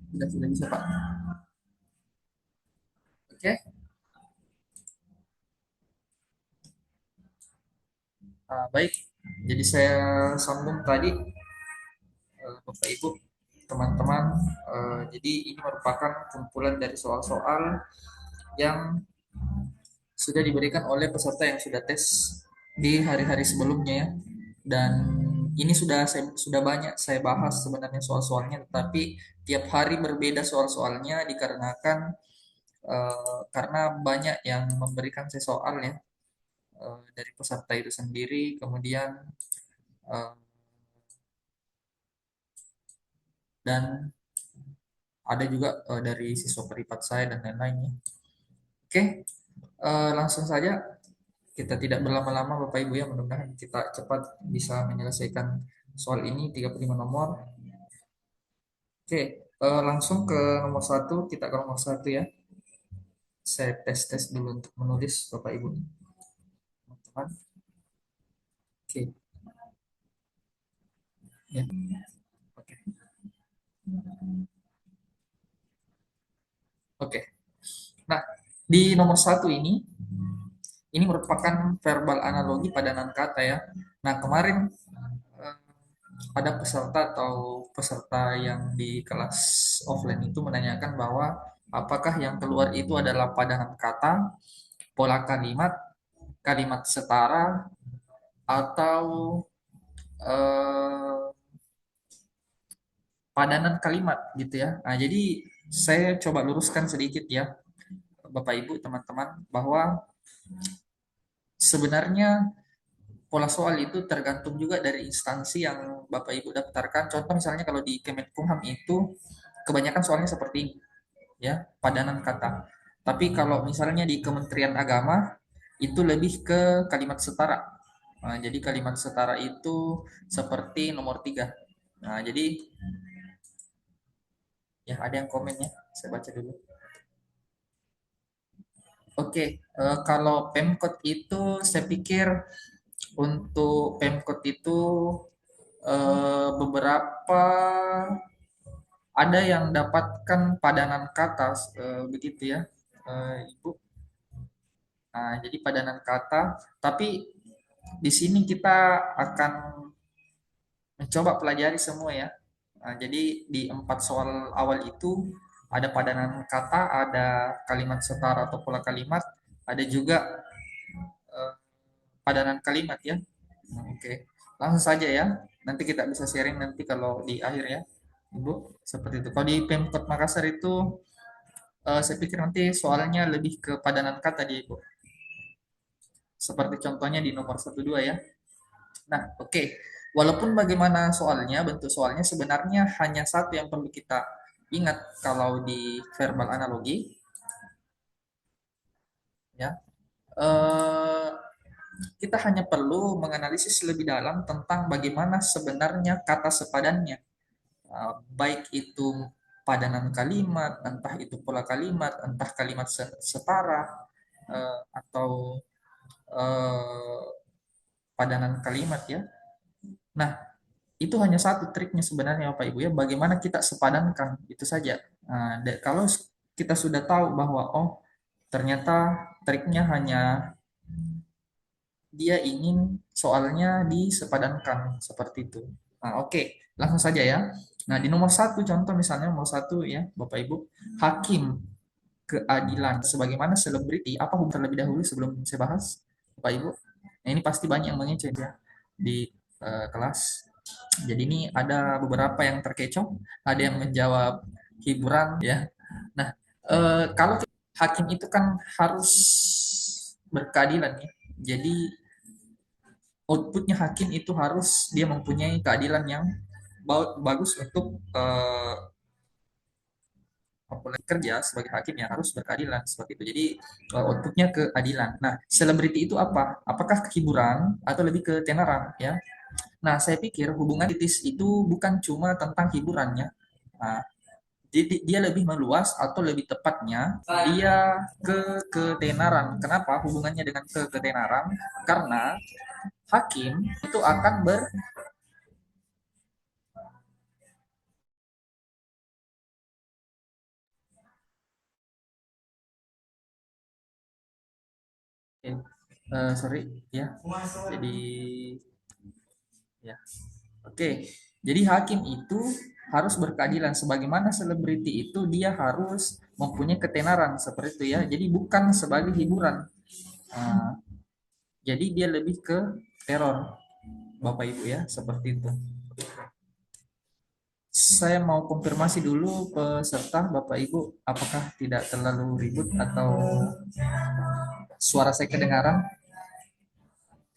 Sudah bisa Pak. Oke. Baik. Jadi saya sambung tadi, Bapak Ibu, teman-teman. Jadi ini merupakan kumpulan dari soal-soal yang sudah diberikan oleh peserta yang sudah tes di hari-hari sebelumnya ya. Dan ini sudah banyak saya bahas sebenarnya soal-soalnya, tetapi tiap hari berbeda soal-soalnya dikarenakan karena banyak yang memberikan saya soal ya, dari peserta itu sendiri, kemudian eh, dan ada juga dari siswa peripat saya dan lain-lainnya. Oke, langsung saja, kita tidak berlama-lama Bapak Ibu ya, mudah-mudahan kita cepat bisa menyelesaikan soal ini 35 nomor. Oke, langsung ke nomor satu, kita ke nomor satu ya. Saya tes-tes dulu untuk menulis Bapak Ibu. Teman-teman. Oke, ya. Oke. Oke. Nah, di nomor satu ini merupakan verbal analogi padanan kata ya. Nah, kemarin eh, ada peserta atau peserta yang di kelas offline itu menanyakan bahwa apakah yang keluar itu adalah padanan kata, pola kalimat, kalimat setara, atau eh, padanan kalimat gitu ya. Nah, jadi saya coba luruskan sedikit ya, Bapak Ibu, teman-teman, bahwa sebenarnya pola soal itu tergantung juga dari instansi yang Bapak Ibu daftarkan. Contoh misalnya kalau di Kemenkumham itu kebanyakan soalnya seperti ini ya, padanan kata. Tapi kalau misalnya di Kementerian Agama itu lebih ke kalimat setara. Nah, jadi kalimat setara itu seperti nomor 3. Nah, jadi ya ada yang komen ya, saya baca dulu. Oke, kalau Pemkot itu saya pikir untuk Pemkot itu beberapa ada yang dapatkan padanan kata, begitu ya, Ibu. Nah, jadi padanan kata, tapi di sini kita akan mencoba pelajari semua ya. Nah, jadi di 4 soal awal itu ada padanan kata, ada kalimat setara atau pola kalimat, ada juga eh, padanan kalimat ya. Nah, oke, langsung saja ya. Nanti kita bisa sharing nanti kalau di akhir ya, Ibu. Seperti itu. Kalau di Pemkot Makassar itu saya pikir nanti soalnya lebih ke padanan kata dia, Ibu. Seperti contohnya di nomor 1 2 ya. Nah, oke. Walaupun bagaimana soalnya, bentuk soalnya sebenarnya hanya satu yang perlu kita ingat kalau di verbal analogi, ya. Eh, kita hanya perlu menganalisis lebih dalam tentang bagaimana sebenarnya kata sepadannya. Baik itu padanan kalimat, entah itu pola kalimat, entah kalimat setara, atau eh, padanan kalimat ya. Nah, itu hanya satu triknya sebenarnya Bapak Ibu ya, bagaimana kita sepadankan itu saja. Nah, kalau kita sudah tahu bahwa oh ternyata triknya hanya dia ingin soalnya disepadankan seperti itu. Nah, oke, langsung saja ya. Nah, di nomor satu contoh misalnya nomor satu ya, Bapak Ibu, hakim keadilan sebagaimana selebriti, apa hubungan terlebih dahulu sebelum saya bahas, Bapak Ibu? Nah, ini pasti banyak yang mengecek ya di kelas. Jadi ini ada beberapa yang terkecoh, ada yang menjawab hiburan ya. Nah, kalau hakim itu kan harus berkeadilan ya. Jadi outputnya hakim itu harus dia mempunyai keadilan yang bagus untuk apalagi kerja sebagai hakim yang harus berkeadilan seperti itu. Jadi outputnya keadilan. Nah, selebriti itu apa? Apakah hiburan atau lebih ke tenaran ya? Nah, saya pikir hubungan kritis itu bukan cuma tentang hiburannya. Nah, jadi dia lebih meluas atau lebih tepatnya dia ketenaran. Kenapa hubungannya dengan ketenaran? Karena hakim itu akan Sorry ya. Jadi ya. Oke. Jadi hakim itu harus berkeadilan sebagaimana selebriti itu dia harus mempunyai ketenaran seperti itu ya. Jadi bukan sebagai hiburan. Nah, jadi dia lebih ke teror Bapak Ibu ya, seperti itu. Saya mau konfirmasi dulu peserta Bapak Ibu apakah tidak terlalu ribut atau suara saya kedengaran,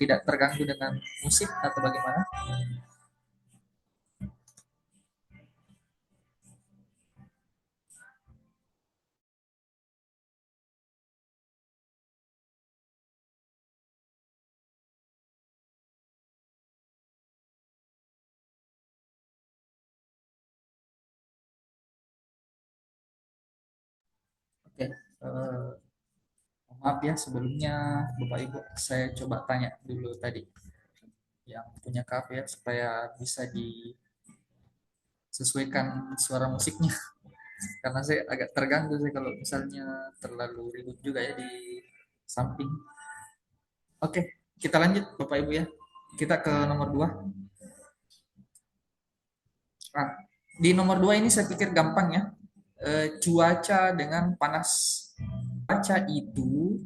tidak terganggu dengan musik atau bagaimana? Oke, maaf ya sebelumnya Bapak Ibu, saya coba tanya dulu tadi yang punya kafe ya supaya bisa disesuaikan suara musiknya karena saya agak terganggu sih kalau misalnya terlalu ribut juga ya di samping. Oke, kita lanjut Bapak Ibu ya. Kita ke nomor 2. Nah, di nomor 2 ini saya pikir gampang ya. Cuaca dengan panas. Cuaca itu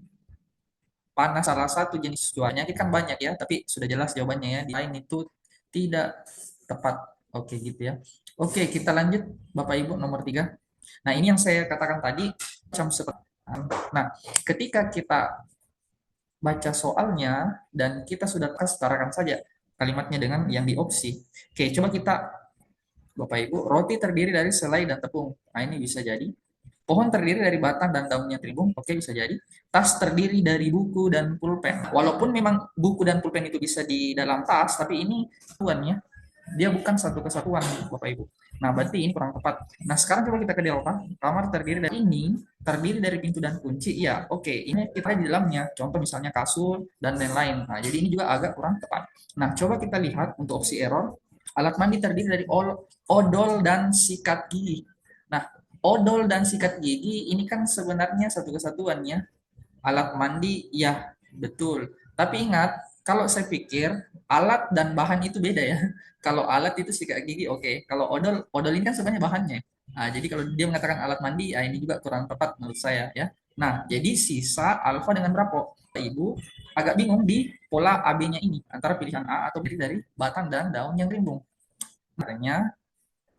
panas salah satu jenis cuacanya kan banyak ya, tapi sudah jelas jawabannya ya. Di lain itu tidak tepat. Oke gitu ya. Oke, kita lanjut Bapak Ibu nomor 3. Nah, ini yang saya katakan tadi macam seperti. Nah, ketika kita baca soalnya dan kita sudah setarakan saja kalimatnya dengan yang di opsi. Oke, coba kita Bapak Ibu, roti terdiri dari selai dan tepung. Nah, ini bisa jadi. Pohon terdiri dari batang dan daunnya tribung. Oke, bisa jadi. Tas terdiri dari buku dan pulpen. Walaupun memang buku dan pulpen itu bisa di dalam tas, tapi ini satuannya dia bukan satu kesatuan, Bapak Ibu. Nah, berarti ini kurang tepat. Nah, sekarang coba kita ke delta. Kamar terdiri dari ini, terdiri dari pintu dan kunci. Ya, oke. Ini kita di dalamnya. Contoh misalnya kasur dan lain-lain. Nah, jadi ini juga agak kurang tepat. Nah, coba kita lihat untuk opsi error. Alat mandi terdiri dari odol dan sikat gigi. Nah, odol dan sikat gigi ini kan sebenarnya satu kesatuannya. Alat mandi, ya betul. Tapi ingat, kalau saya pikir alat dan bahan itu beda ya. Kalau alat itu sikat gigi, oke. Kalau odol ini kan sebenarnya bahannya. Nah, jadi kalau dia mengatakan alat mandi, ya ini juga kurang tepat menurut saya ya. Nah, jadi sisa alfa dengan berapa? Ibu agak bingung di pola AB-nya ini antara pilihan A atau B dari batang dan daun yang rimbun. Makanya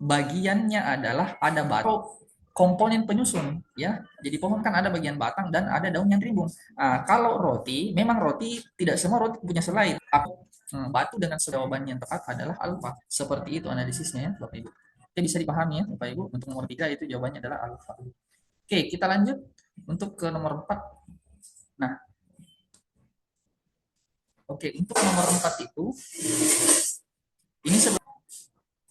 bagiannya adalah ada batang komponen penyusun ya. Jadi pohon kan ada bagian batang dan ada daun yang rimbun. Nah, kalau roti, memang roti tidak semua roti punya selai. Batu dengan jawaban yang tepat adalah alfa. Seperti itu analisisnya ya, Bapak Ibu. Itu bisa dipahami ya, Bapak Ibu. Untuk nomor 3 itu jawabannya adalah alfa. Oke, kita lanjut untuk ke nomor 4. Nah, oke, untuk nomor 4 itu ini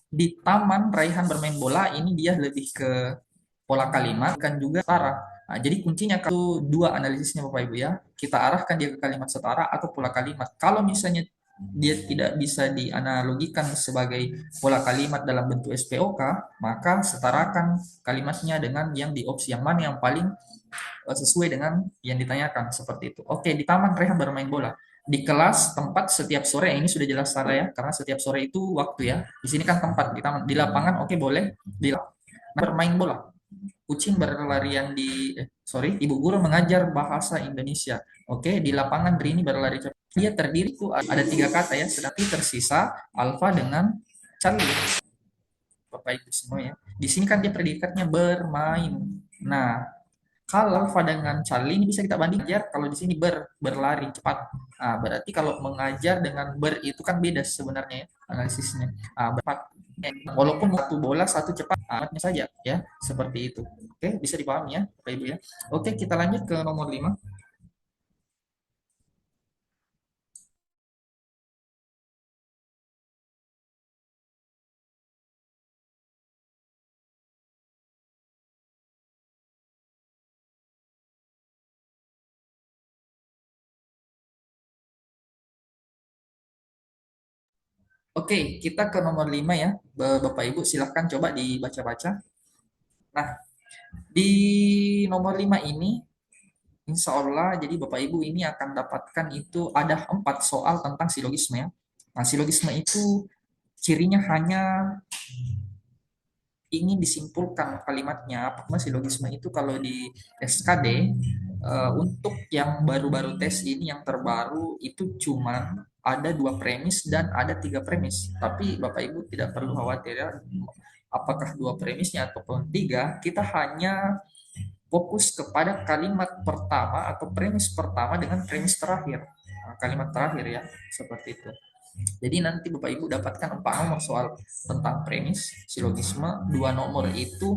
di taman raihan bermain bola ini dia lebih ke pola kalimat kan juga setara. Nah, jadi kuncinya kalau dua analisisnya Bapak Ibu ya, kita arahkan dia ke kalimat setara atau pola kalimat. Kalau misalnya dia tidak bisa dianalogikan sebagai pola kalimat dalam bentuk SPOK, maka setarakan kalimatnya dengan yang di opsi yang mana yang paling sesuai dengan yang ditanyakan seperti itu. Oke, di taman rehat bermain bola. Di kelas tempat setiap sore ini sudah jelas salah ya, karena setiap sore itu waktu ya. Di sini kan tempat di taman, di lapangan oke boleh di bermain bola. Kucing berlarian ibu guru mengajar bahasa Indonesia. Oke, di lapangan Rini berlari cepat. Dia terdiri ada tiga kata ya, sedangkan tersisa Alfa dengan Charlie. Bapak Ibu semua ya. Di sini kan dia predikatnya bermain. Nah, kalau Alfa dengan Charlie ini bisa kita bandingkan kalau di sini berlari cepat. Nah, berarti kalau mengajar dengan itu kan beda sebenarnya ya analisisnya. Berpat. Walaupun satu bola satu cepat amatnya saja ya seperti itu. Oke, bisa dipahami ya Bapak Ibu ya. Oke, kita lanjut ke nomor 5. Oke, kita ke nomor 5 ya. Bapak Ibu silahkan coba dibaca-baca. Nah, di nomor 5 ini Insya Allah, jadi Bapak Ibu ini akan dapatkan itu ada 4 soal tentang silogisme ya. Nah, silogisme itu cirinya hanya ingin disimpulkan kalimatnya. Apakah silogisme itu kalau di SKD untuk yang baru-baru tes ini yang terbaru itu cuman ada 2 premis dan ada 3 premis. Tapi Bapak Ibu tidak perlu khawatir ya. Apakah 2 premisnya ataupun 3, kita hanya fokus kepada kalimat pertama atau premis pertama dengan premis terakhir. Nah, kalimat terakhir ya, seperti itu. Jadi nanti Bapak Ibu dapatkan 4 nomor soal tentang premis, silogisme, 2 nomor itu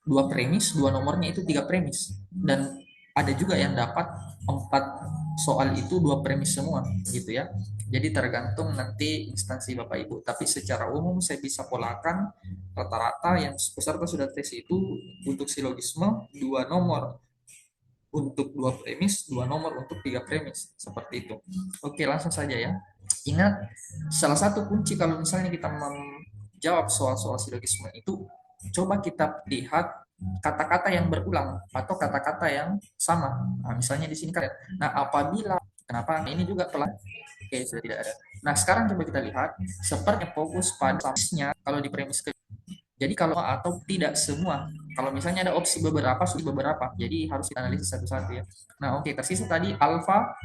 2 premis, 2 nomornya itu 3 premis. Dan ada juga yang dapat 4 soal itu 2 premis semua, gitu ya. Jadi tergantung nanti instansi Bapak Ibu. Tapi secara umum saya bisa polakan rata-rata yang peserta sudah tes itu untuk silogisme 2 nomor untuk 2 premis, 2 nomor untuk 3 premis, seperti itu. Oke, langsung saja ya. Ingat, salah satu kunci kalau misalnya kita menjawab soal-soal silogisme itu, coba kita lihat kata-kata yang berulang atau kata-kata yang sama. Nah, misalnya di sini kan, nah apabila, kenapa ini juga telah, oke sudah tidak ada. Nah sekarang coba kita lihat, seperti fokus pada premisnya kalau di premis ke. Jadi kalau atau tidak semua, kalau misalnya ada opsi beberapa, sudah beberapa, jadi harus kita analisis satu-satu ya. Nah oke, tersisa tadi alfa,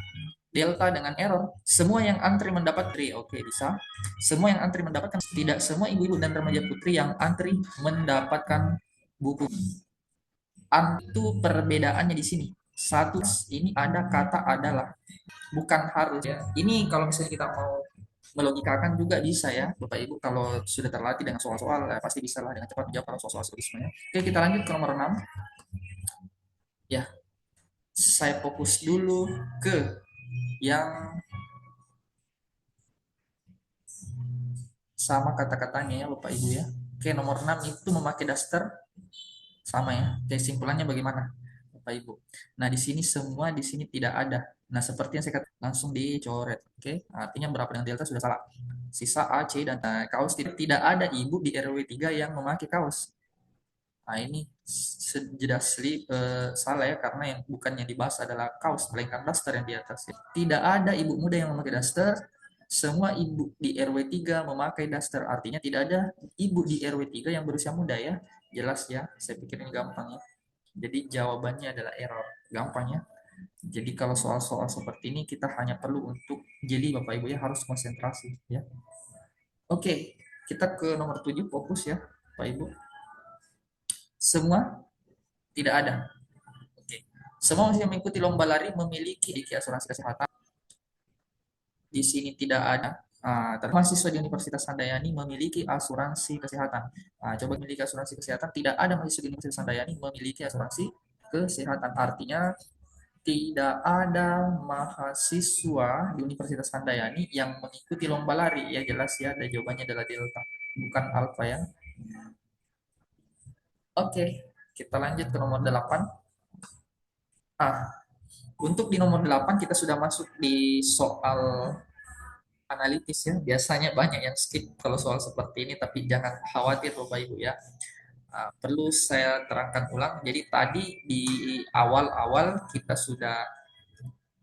delta dengan error. Semua yang antri mendapat putri, oke bisa. Semua yang antri mendapatkan, tidak semua ibu-ibu dan remaja putri yang antri mendapatkan buku. Itu perbedaannya di sini. Satu, ini ada kata adalah, bukan harus ya. Ini kalau misalnya kita mau melogikakan juga bisa ya, Bapak Ibu kalau sudah terlatih dengan soal-soal pasti bisa lah dengan cepat menjawab kalau soal-soal seterusnya. Oke, kita lanjut ke nomor 6. Ya, saya fokus dulu ke yang sama kata-katanya ya Bapak Ibu ya. Oke, nomor 6 itu memakai daster sama ya. Oke, simpulannya bagaimana Bapak Ibu? Nah, di sini semua di sini tidak ada. Nah, seperti yang saya katakan langsung dicoret. Oke, artinya berapa dengan delta sudah salah. Sisa A, C dan kaos tidak ada ibu di RW 3 yang memakai kaos. Nah, ini jelas salah ya karena yang bukan yang dibahas adalah kaos, melainkan daster yang di atas. Tidak ada ibu muda yang memakai daster. Semua ibu di RW 3 memakai daster. Artinya tidak ada ibu di RW 3 yang berusia muda ya. Jelas ya. Saya pikir ini gampang ya. Jadi jawabannya adalah error. Gampang ya. Jadi kalau soal-soal seperti ini kita hanya perlu untuk jeli Bapak Ibu ya harus konsentrasi ya. Oke, kita ke nomor 7 fokus ya Bapak Ibu. Semua tidak ada. Oke. Semua yang mengikuti lomba lari memiliki asuransi kesehatan. Di sini tidak ada. Mahasiswa di Universitas Handayani memiliki asuransi kesehatan. Coba memiliki asuransi kesehatan. Tidak ada mahasiswa di Universitas Handayani memiliki asuransi kesehatan. Artinya tidak ada mahasiswa di Universitas Handayani yang mengikuti lomba lari. Ya jelas ya, ada jawabannya adalah delta, bukan alfa ya. Oke, kita lanjut ke nomor 8. Untuk di nomor 8 kita sudah masuk di soal analitis ya. Biasanya banyak yang skip kalau soal seperti ini, tapi jangan khawatir Bapak Ibu ya. Perlu saya terangkan ulang. Jadi tadi di awal-awal kita sudah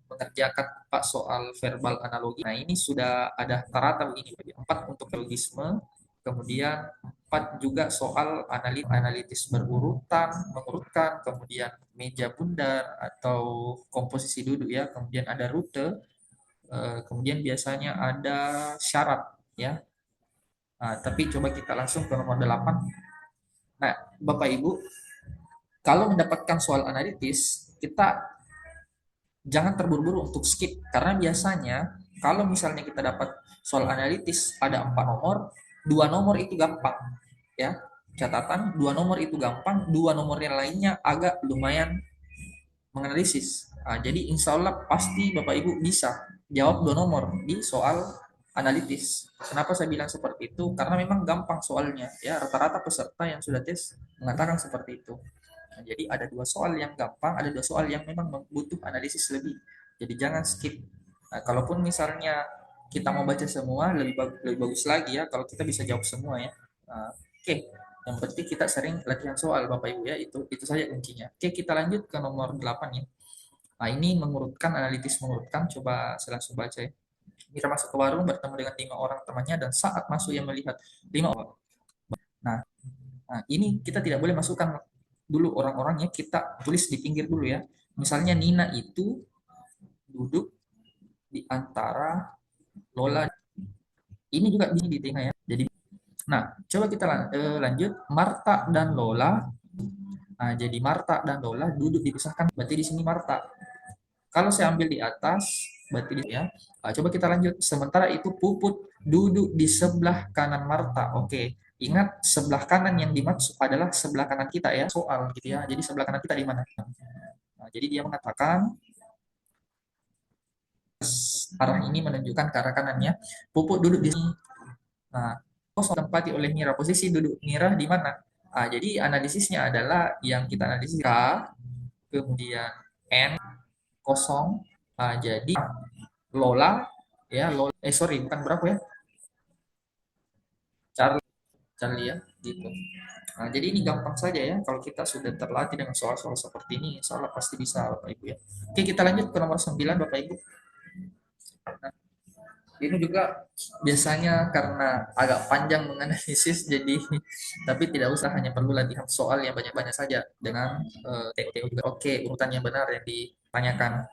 mengerjakan 4 soal verbal analogi. Nah ini sudah ada rata begini, 4 untuk logisme, kemudian 4 juga soal analitis berurutan, mengurutkan, kemudian meja bundar atau komposisi duduk ya, kemudian ada rute, kemudian biasanya ada syarat ya. Tapi coba kita langsung ke nomor 8. Nah, Bapak Ibu, kalau mendapatkan soal analitis, kita jangan terburu-buru untuk skip karena biasanya kalau misalnya kita dapat soal analitis ada 4 nomor, 2 nomor itu gampang ya. Catatan 2 nomor itu gampang, 2 nomor yang lainnya agak lumayan menganalisis. Jadi insya Allah pasti Bapak Ibu bisa jawab 2 nomor di soal analitis. Kenapa saya bilang seperti itu? Karena memang gampang soalnya ya, rata-rata peserta yang sudah tes mengatakan seperti itu. Nah, jadi ada 2 soal yang gampang, ada 2 soal yang memang butuh analisis lebih. Jadi jangan skip. Nah, kalaupun misalnya kita mau baca semua, lebih bagus lagi ya kalau kita bisa jawab semua ya. Oke, yang penting kita sering latihan soal Bapak Ibu ya, itu saja kuncinya. Oke, kita lanjut ke nomor 8 ya. Nah, ini mengurutkan, analitis mengurutkan, coba saya langsung baca ya. Mira masuk ke warung bertemu dengan 5 orang temannya dan saat masuk ia melihat 5 orang. Nah, ini kita tidak boleh masukkan dulu orang-orangnya, kita tulis di pinggir dulu ya. Misalnya Nina itu duduk di antara Lola. Ini juga di tengah ya. Jadi, nah, coba kita lanjut. Marta dan Lola. Nah, jadi Marta dan Lola duduk dipisahkan. Berarti di sini Marta. Kalau saya ambil di atas, berarti di ya. Nah, coba kita lanjut. Sementara itu Puput duduk di sebelah kanan Marta. Oke. Ingat, sebelah kanan yang dimaksud adalah sebelah kanan kita ya. Soal gitu ya. Jadi sebelah kanan kita di mana? Nah, jadi dia mengatakan arah ini menunjukkan ke arah kanannya. Puput duduk di sini. Nah, kosong ditempati oleh Mira. Posisi duduk Mira di mana? Jadi analisisnya adalah yang kita analisis K, kemudian N, kosong. Jadi Lola, ya Lola, sorry bukan berapa ya? Charlie, Charlie ya, gitu. Jadi ini gampang saja ya. Kalau kita sudah terlatih dengan soal-soal seperti ini, insya Allah pasti bisa Bapak Ibu ya. Oke, kita lanjut ke nomor 9 Bapak Ibu. Nah, ini juga biasanya karena agak panjang menganalisis jadi tapi tidak usah, hanya perlu latihan soal yang banyak-banyak saja dengan TO-TO juga. Oke, urutan yang benar yang ditanyakan.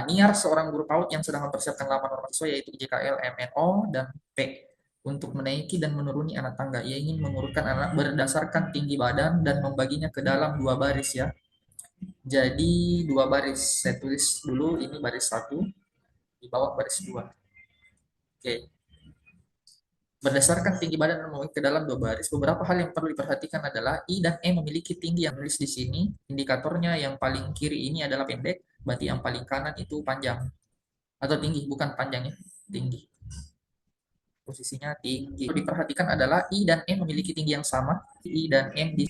Niar seorang guru PAUD yang sedang mempersiapkan lamaran mahasiswa yaitu JKL, MNO, dan P untuk menaiki dan menuruni anak tangga. Ia ingin mengurutkan anak berdasarkan tinggi badan dan membaginya ke dalam 2 baris ya. Jadi 2 baris. Saya tulis dulu ini baris 1, di bawah baris 2. Oke. Berdasarkan tinggi badan dan memiliki ke dalam 2 baris, beberapa hal yang perlu diperhatikan adalah I dan E memiliki tinggi yang tulis di sini. Indikatornya yang paling kiri ini adalah pendek, berarti yang paling kanan itu panjang. Atau tinggi, bukan panjangnya, tinggi. Posisinya tinggi. Perlu diperhatikan adalah I dan M memiliki tinggi yang sama. I dan M di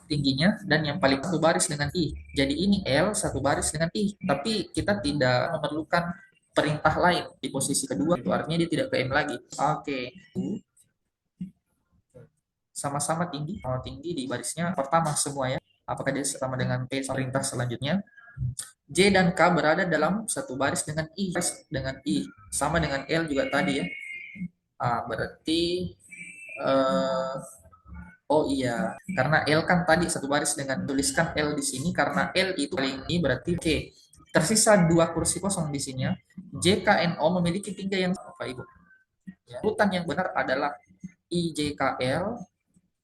tingginya, dan yang paling satu baris dengan I. Jadi ini L satu baris dengan I, tapi kita tidak memerlukan perintah lain di posisi kedua, itu artinya dia tidak ke M lagi. Oke. Sama-sama tinggi, sama tinggi di barisnya pertama semua ya. Apakah dia sama dengan P perintah selanjutnya? J dan K berada dalam satu baris dengan I, sama dengan L juga tadi ya. Berarti oh iya, karena L kan tadi satu baris dengan tuliskan L di sini karena L itu paling ini berarti K. Tersisa 2 kursi kosong di sini ya. JKNO memiliki tinggi yang apa Ibu? Ya. Urutan yang benar adalah IJKL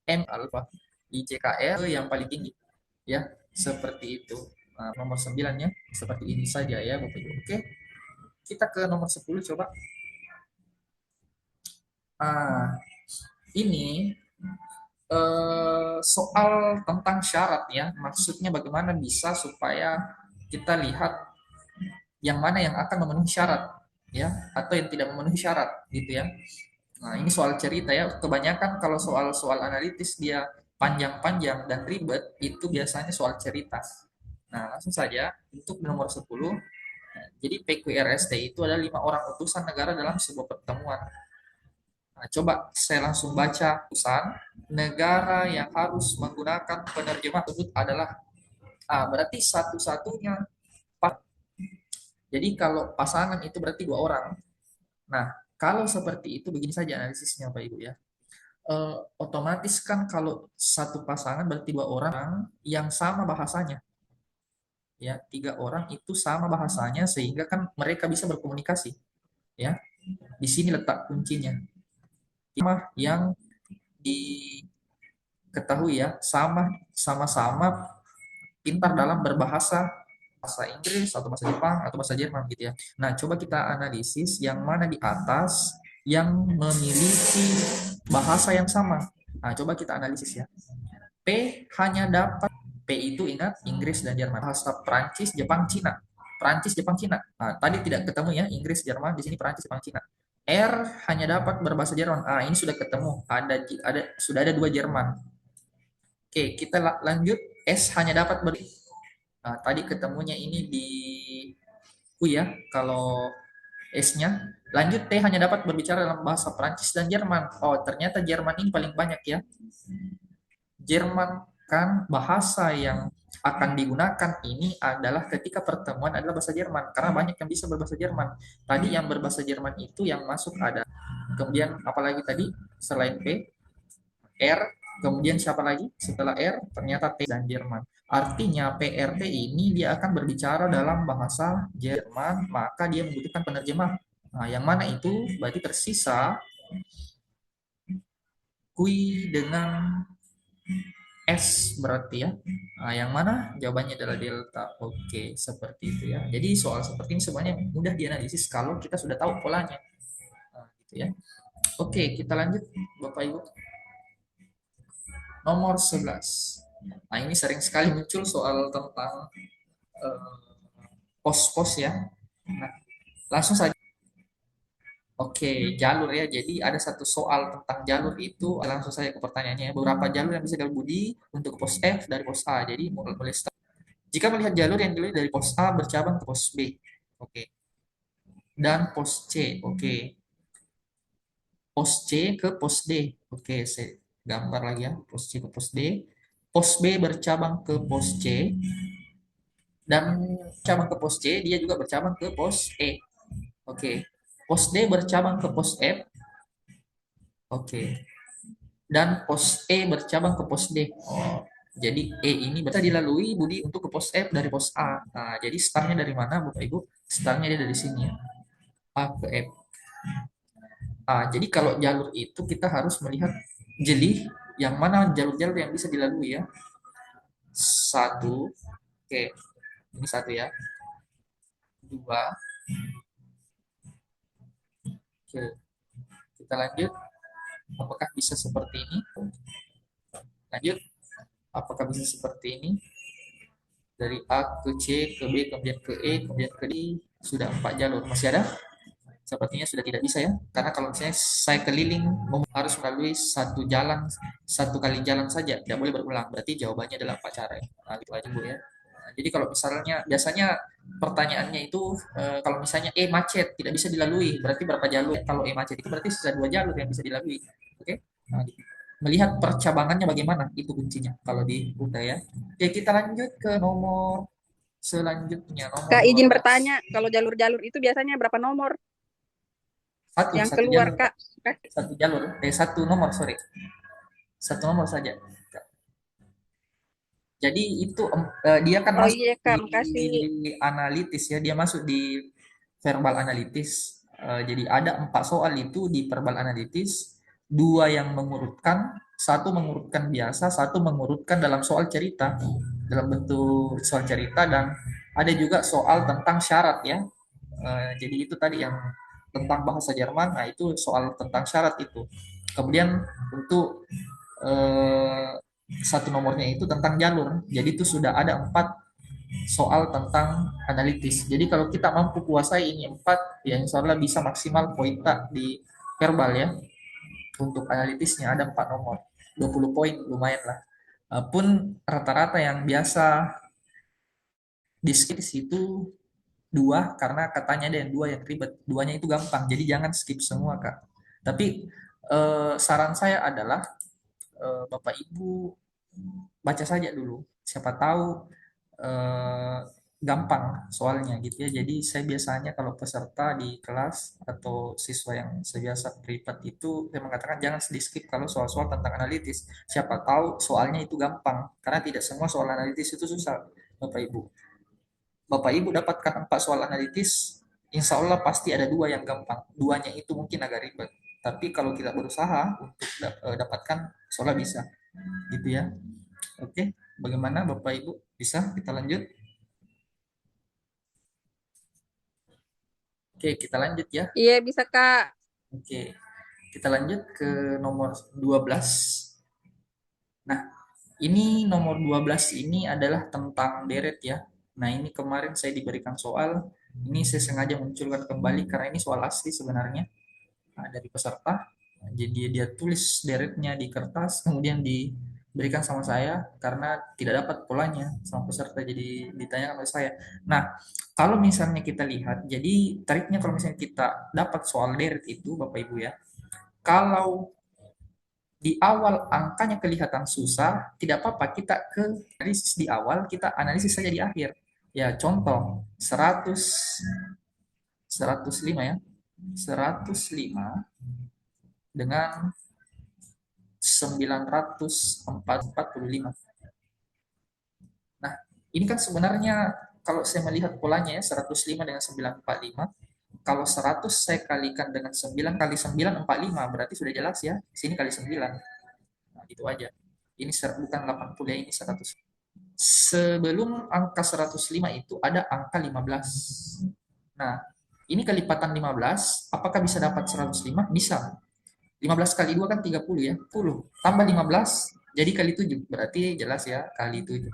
M alfa. IJKL yang paling tinggi ya, seperti itu. Nomor 9 ya, seperti ini saja ya Bapak Ibu. Oke. Kita ke nomor 10 coba. Ini soal tentang syarat ya. Maksudnya bagaimana bisa supaya kita lihat yang mana yang akan memenuhi syarat ya, atau yang tidak memenuhi syarat gitu ya. Nah, ini soal cerita ya. Kebanyakan kalau soal-soal analitis dia panjang-panjang dan ribet, itu biasanya soal cerita. Nah, langsung saja untuk nomor 10. Jadi PQRST itu adalah 5 orang utusan negara dalam sebuah pertemuan. Nah, coba saya langsung baca utusan negara yang harus menggunakan penerjemah tersebut adalah berarti satu-satunya. Jadi kalau pasangan itu berarti 2 orang. Nah, kalau seperti itu begini saja analisisnya Pak Ibu ya. Otomatis kan kalau satu pasangan berarti 2 orang yang sama bahasanya. Ya, 3 orang itu sama bahasanya sehingga kan mereka bisa berkomunikasi. Ya, di sini letak kuncinya. Yang diketahui ya, sama-sama pintar dalam berbahasa Inggris atau bahasa Jepang atau bahasa Jerman gitu ya. Nah, coba kita analisis yang mana di atas yang memiliki bahasa yang sama. Nah, coba kita analisis ya. P hanya dapat, P itu ingat Inggris dan Jerman. Bahasa Prancis, Jepang, Cina. Prancis, Jepang, Cina. Nah, tadi tidak ketemu ya, Inggris, Jerman, di sini Prancis, Jepang, Cina. R hanya dapat berbahasa Jerman. Ini sudah ketemu. Sudah ada 2 Jerman. Oke, kita lanjut. S hanya dapat tadi ketemunya ini di U ya, kalau S-nya. Lanjut, T hanya dapat berbicara dalam bahasa Prancis dan Jerman. Oh, ternyata Jerman ini paling banyak ya. Jerman kan bahasa yang akan digunakan ini adalah ketika pertemuan adalah bahasa Jerman, karena banyak yang bisa berbahasa Jerman. Tadi yang berbahasa Jerman itu yang masuk ada, kemudian apalagi tadi selain P, R, kemudian siapa lagi setelah R, ternyata T dan Jerman. Artinya PRT ini dia akan berbicara dalam bahasa Jerman, maka dia membutuhkan penerjemah. Nah, yang mana itu berarti tersisa kui dengan S berarti ya. Nah, yang mana jawabannya adalah delta. Oke, seperti itu ya. Jadi soal seperti ini semuanya mudah dianalisis kalau kita sudah tahu polanya. Nah, gitu ya. Oke, kita lanjut Bapak Ibu. Nomor 11. Nah, ini sering sekali muncul soal tentang eh, pos-pos ya. Nah, langsung saja. Oke, jalur ya. Jadi ada satu soal tentang jalur itu. Langsung saja ke pertanyaannya. Beberapa jalur yang bisa dilebudi untuk pos F dari pos A. Jadi mulai start. Jika melihat jalur yang dilihat dari pos A bercabang ke pos B. Oke. Dan pos C. Oke. Pos C ke pos D. Oke, saya gambar lagi ya. Pos C ke pos D. Pos B bercabang ke pos C. Dan cabang ke pos C, dia juga bercabang ke pos E. Oke. Pos D bercabang ke pos F. Oke. Dan pos E bercabang ke pos D. Oh, jadi E ini bisa dilalui Budi untuk ke pos F dari pos A. Nah, jadi startnya dari mana Bapak Ibu? Startnya dia dari sini ya. A ke F. Ah, jadi kalau jalur itu kita harus melihat jeli yang mana jalur-jalur yang bisa dilalui ya. Satu, oke, ini satu ya. Dua, oke. Kita lanjut. Apakah bisa seperti ini? Lanjut. Apakah bisa seperti ini? Dari A ke C, ke B, kemudian ke E, kemudian ke D, sudah 4 jalur. Masih ada? Sepertinya sudah tidak bisa ya. Karena kalau misalnya saya keliling harus melalui satu jalan, satu kali jalan saja, tidak boleh berulang. Berarti jawabannya adalah 4 cara ya. Nah, gitu aja Bu ya. Nah, jadi kalau misalnya biasanya pertanyaannya itu kalau misalnya E macet tidak bisa dilalui, berarti berapa jalur? Kalau E macet itu berarti sisa 2 jalur yang bisa dilalui. Oke? Nah, gitu. Melihat percabangannya bagaimana itu kuncinya kalau di Bunda ya. Oke, kita lanjut ke nomor selanjutnya, nomor Kak, dua izin belas bertanya, kalau jalur-jalur itu biasanya berapa nomor Satu, yang satu keluar, jalur, Kak. Kak? Kak? Satu jalur, satu nomor, sorry. Satu nomor saja. Jadi itu dia kan Oh masuk iya, di Kak, makasih. analitis ya, dia masuk di verbal analitis. Jadi ada 4 soal itu di verbal analitis, dua yang mengurutkan, satu mengurutkan biasa, satu mengurutkan dalam soal cerita, dalam bentuk soal cerita, dan ada juga soal tentang syarat ya. Jadi itu tadi yang tentang bahasa Jerman, nah itu soal tentang syarat itu. Kemudian untuk eh, satu nomornya itu tentang jalur. Jadi itu sudah ada 4 soal tentang analitis. Jadi kalau kita mampu kuasai ini 4, ya insya Allah bisa maksimal poin tak di verbal ya. Untuk analitisnya ada 4 nomor. 20 poin lumayan lah. Pun rata-rata yang biasa di skip itu 2 karena katanya ada yang 2 yang ribet. Duanya itu gampang. Jadi jangan skip semua Kak. Tapi saran saya adalah Bapak Ibu baca saja dulu. Siapa tahu eh, gampang soalnya gitu ya. Jadi saya biasanya kalau peserta di kelas atau siswa yang sebiasa privat itu saya mengatakan jangan di skip kalau soal-soal tentang analitis. Siapa tahu soalnya itu gampang karena tidak semua soal analitis itu susah, Bapak Ibu. Bapak Ibu dapatkan 4 soal analitis, insya Allah pasti ada 2 yang gampang. Duanya itu mungkin agak ribet. Tapi kalau kita berusaha untuk dapatkan, soalnya bisa. Gitu ya. Oke, bagaimana Bapak Ibu? Bisa kita lanjut? Oke, kita lanjut ya. Iya, bisa, Kak. Oke, kita lanjut ke nomor 12. Nah, ini nomor 12 ini adalah tentang deret ya. Nah, ini kemarin saya diberikan soal. Ini saya sengaja munculkan kembali karena ini soal asli sebenarnya. Dari peserta. Jadi dia tulis deretnya di kertas, kemudian diberikan sama saya karena tidak dapat polanya sama peserta. Jadi ditanyakan oleh saya. Nah, kalau misalnya kita lihat, jadi triknya kalau misalnya kita dapat soal deret itu, Bapak Ibu ya, kalau di awal angkanya kelihatan susah, tidak apa-apa kita ke analisis di awal, kita analisis saja di akhir. Ya, contoh 100 105 ya. 105 dengan 945. Nah, ini kan sebenarnya kalau saya melihat polanya ya 105 dengan 945, kalau 100 saya kalikan dengan 9 kali 9 45 berarti sudah jelas ya. Sini kali 9. Nah, itu aja. Ini bukan 80 ya, ini 100. Sebelum angka 105 itu ada angka 15. Nah, ini kelipatan 15, apakah bisa dapat 105? Bisa. 15 kali 2 kan 30 ya. 10. Tambah 15, jadi kali 7. Berarti jelas ya, kali 7.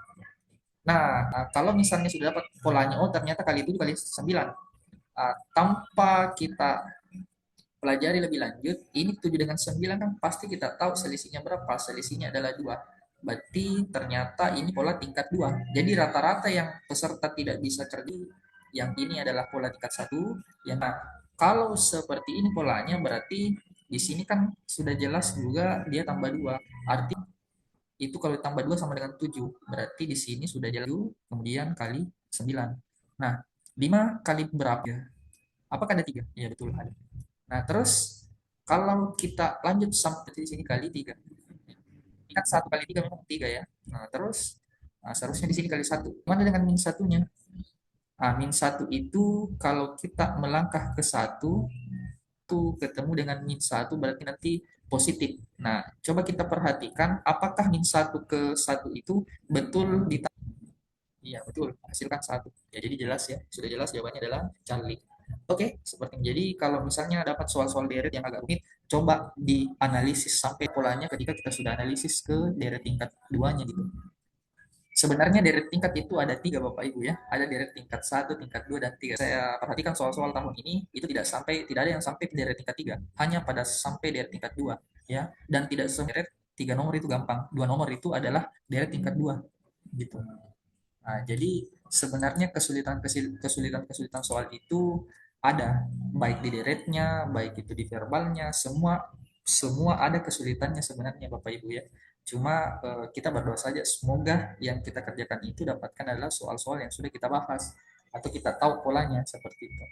Nah, kalau misalnya sudah dapat polanya, oh ternyata kali 7 kali 9. Tanpa kita pelajari lebih lanjut, ini 7 dengan 9 kan pasti kita tahu selisihnya berapa. Selisihnya adalah 2. Berarti ternyata ini pola tingkat 2. Jadi rata-rata yang peserta tidak bisa cerdik, yang ini adalah pola tingkat 1. Ya, nah, kalau seperti ini polanya berarti di sini kan sudah jelas juga dia tambah 2. Arti itu kalau tambah 2 sama dengan 7. Berarti di sini sudah jelas 7, kemudian kali 9. Nah, 5 kali berapa ya? Apakah ada 3? Ya, betul ada. Nah, terus kalau kita lanjut sampai di sini kali 3. Ini kan 1 kali 3 memang 3 ya. Nah, terus seharusnya di sini kali 1. Mana dengan min satunya? Min 1 itu kalau kita melangkah ke 1, tuh ketemu dengan min 1 berarti nanti positif. Nah, coba kita perhatikan apakah min 1 ke 1 itu betul di. Iya, betul. Hasilkan 1. Ya, jadi jelas ya. Sudah jelas jawabannya adalah Charlie. Oke, seperti ini. Jadi kalau misalnya dapat soal-soal deret yang agak rumit, coba dianalisis sampai polanya ketika kita sudah analisis ke deret tingkat 2-nya gitu. Sebenarnya deret tingkat itu ada 3 Bapak Ibu ya. Ada deret tingkat 1, tingkat 2, dan 3. Saya perhatikan soal-soal tahun ini itu tidak ada yang sampai ke deret tingkat 3. Hanya pada sampai deret tingkat 2 ya. Dan tidak semua deret 3 nomor itu gampang. 2 nomor itu adalah deret tingkat 2 gitu. Nah, jadi sebenarnya kesulitan-kesulitan soal itu ada, baik di deretnya, baik itu di verbalnya, semua semua ada kesulitannya sebenarnya Bapak Ibu ya. Cuma kita berdoa saja semoga yang kita kerjakan itu dapatkan adalah soal-soal yang sudah kita bahas atau kita tahu polanya seperti itu.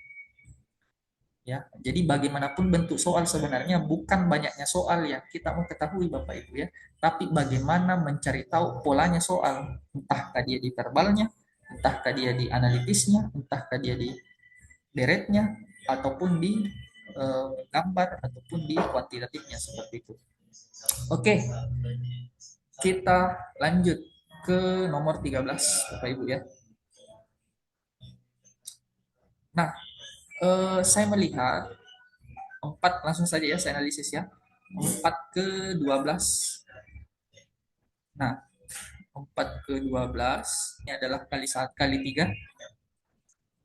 Ya, jadi bagaimanapun bentuk soal sebenarnya bukan banyaknya soal yang kita mau ketahui Bapak Ibu ya, tapi bagaimana mencari tahu polanya soal, entahkah dia di verbalnya, entahkah dia di analitisnya, entahkah dia di deretnya, ataupun di gambar, ataupun di kuantitatifnya seperti itu. Oke, kita lanjut ke nomor 13 Bapak Ibu ya. Nah, saya melihat 4 langsung saja ya saya analisis ya. 4 ke 12. Nah, 4 ke 12 ini adalah kali 1 kali 3.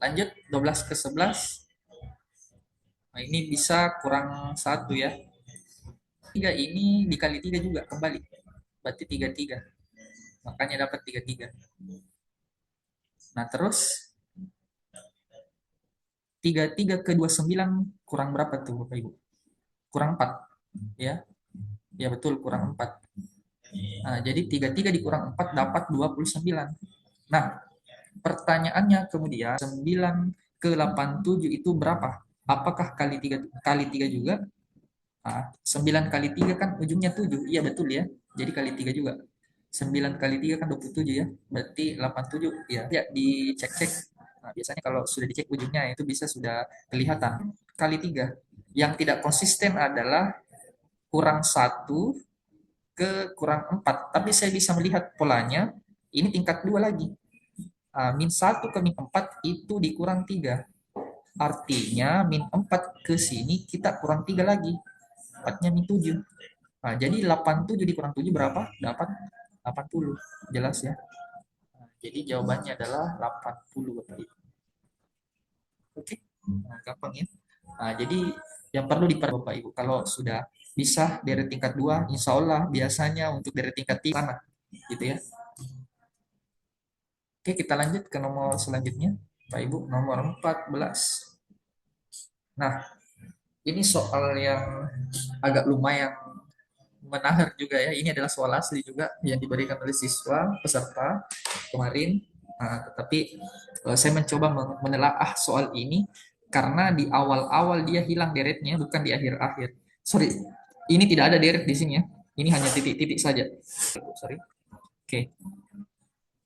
Lanjut 12 ke 11. Nah, ini bisa kurang 1 ya. 3 ini dikali 3 juga kembali. Berarti 33. Makanya dapat 33. Nah, terus 33 ke 29 kurang berapa tuh Bapak Ibu? Kurang 4 ya. Ya betul, kurang 4. Nah, jadi 33 dikurang 4 dapat 29. Nah, pertanyaannya kemudian 9 ke 87 itu berapa? Apakah kali 3 juga? 9 kali 3 kan ujungnya 7. Iya betul ya. Jadi kali 3 juga. 9 kali 3 kan 27 ya. Berarti 87 ya. Ya dicek-cek. Nah, biasanya kalau sudah dicek ujungnya itu bisa sudah kelihatan. Kali 3. Yang tidak konsisten adalah kurang 1 ke kurang 4. Tapi saya bisa melihat polanya. Ini tingkat 2 lagi. Min 1 ke min 4 itu dikurang 3. Artinya min 4 ke sini kita kurang 3 lagi. 4-nya min 7. Nah, jadi 87 dikurang 7 berapa? Dapat 80. Jelas ya. Nah, jadi jawabannya adalah 80 Bapak Ibu. Oke. Nah, gampang ya. Nah, jadi yang perlu diperhatikan Bapak Ibu kalau sudah bisa dari tingkat 2, insya Allah biasanya untuk dari tingkat 3 sana gitu ya. Oke, kita lanjut ke nomor selanjutnya. Pak Ibu, nomor 14. Nah, ini soal yang agak lumayan menahar juga ya. Ini adalah soal asli juga yang diberikan oleh siswa peserta kemarin. Nah, tetapi saya mencoba menelaah soal ini karena di awal-awal dia hilang deretnya, bukan di akhir-akhir. Sorry, ini tidak ada deret di sini ya. Ini hanya titik-titik saja. Sorry. Oke.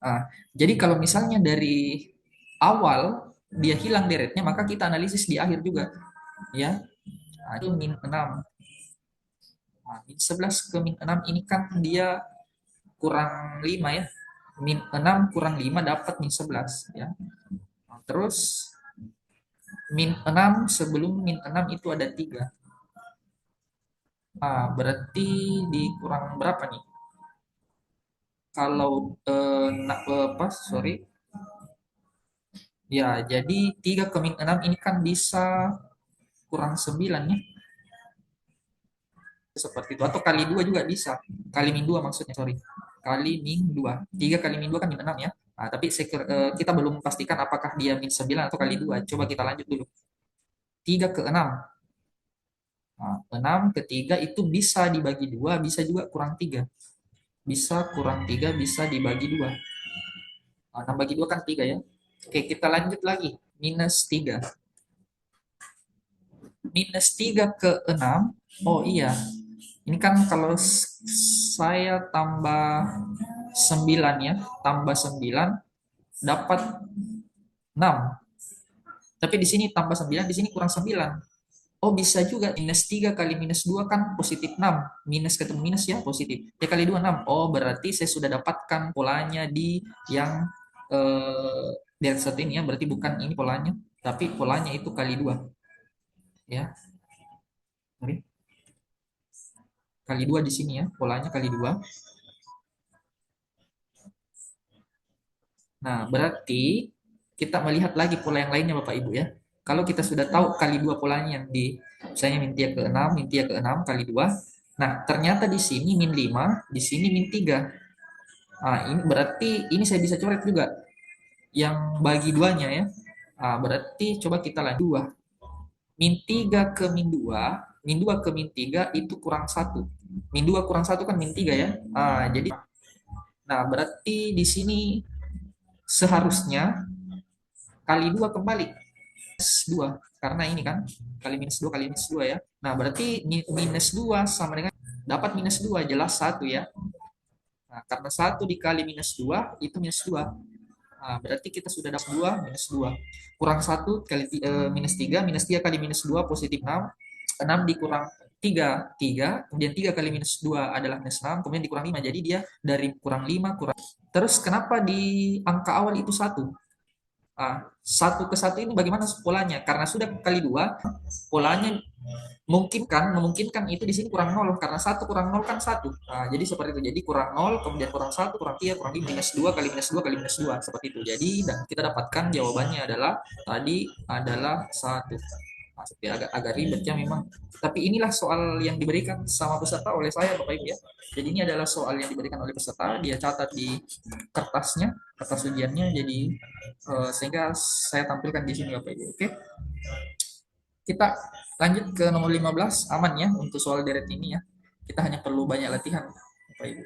Nah, jadi kalau misalnya dari awal dia hilang deretnya, maka kita analisis di akhir juga, ya. Nah, itu min 6. Nah, min 11 ke min 6 ini kan dia kurang 5 ya. Min 6 kurang 5 dapat min 11 ya. Nah, terus min 6 sebelum min 6 itu ada 3. Ah, berarti dikurang berapa nih? Kalau pas, sorry. Ya, jadi 3 ke min 6 ini kan bisa kurang 9 ya. Seperti itu. Atau kali 2 juga bisa. Kali min 2 maksudnya, sorry. Kali min 2. 3 kali min 2 kan min 6 ya. Nah, tapi kita belum pastikan apakah dia min 9 atau kali 2. Coba kita lanjut dulu. 3 ke 6. Nah, 6 ke 3 itu bisa dibagi 2, bisa juga kurang 3. Bisa kurang 3, bisa dibagi 2. Nah, 6 bagi 2 kan 3 ya. Oke, kita lanjut lagi. Minus 3. Minus 3 ke 6. Oh iya, ini kan kalau saya tambah 9 ya, tambah 9 dapat 6. Tapi di sini tambah 9, di sini kurang 9. Oh bisa juga minus 3 kali minus 2 kan positif 6. Minus ketemu minus ya positif. Ya kali 2 6. Oh berarti saya sudah dapatkan polanya di yang di atas satu ini ya. Berarti bukan ini polanya. Tapi polanya itu kali 2. Ya. Sorry. Kali 2 di sini ya. Polanya kali 2. Nah, berarti kita melihat lagi pola yang lainnya Bapak Ibu ya. Kalau kita sudah tahu kali 2 polanya yang di misalnya min 3 ke 6, min 3 ke 6 kali 2. Nah, ternyata di sini min 5, di sini min 3. Nah, ini berarti ini saya bisa coret juga yang bagi duanya ya. Nah, berarti coba kita lanjut 2. Min 3 ke min 2, min 2 ke min 3 itu kurang 1. Min 2 kurang 1 kan min 3 ya. Jadi berarti di sini seharusnya kali 2 kembali minus 2 karena ini kan kali minus 2 ya. Nah, berarti minus 2 sama dengan dapat minus 2 jelas 1 ya. Nah, karena 1 dikali minus 2 itu minus 2. Nah, berarti kita sudah dapat 2 minus 2. Kurang 1 kali minus 3 kali minus 2 positif 6. 6 dikurang 3, 3, kemudian 3 kali minus 2 adalah minus 6, kemudian dikurang 5. Jadi dia dari kurang 5 kurang. Terus kenapa di angka awal itu 1? Satu ke satu ini bagaimana polanya? Karena sudah kali 2, polanya memungkinkan itu di sini kurang 0 karena 1 kurang 0 kan 1. Jadi seperti itu. Jadi kurang 0, kemudian kurang 1, kurang 3, kurang 5, minus 2 kali minus 2 kali minus 2 seperti itu. Jadi kita dapatkan jawabannya adalah tadi adalah 1. Agak ribet ya memang. Tapi inilah soal yang diberikan sama peserta oleh saya Bapak Ibu ya. Jadi ini adalah soal yang diberikan oleh peserta, dia catat di kertasnya, kertas ujiannya. Jadi sehingga saya tampilkan di sini Bapak Ibu. Oke. Kita lanjut ke nomor 15, aman ya untuk soal deret ini ya. Kita hanya perlu banyak latihan Bapak Ibu.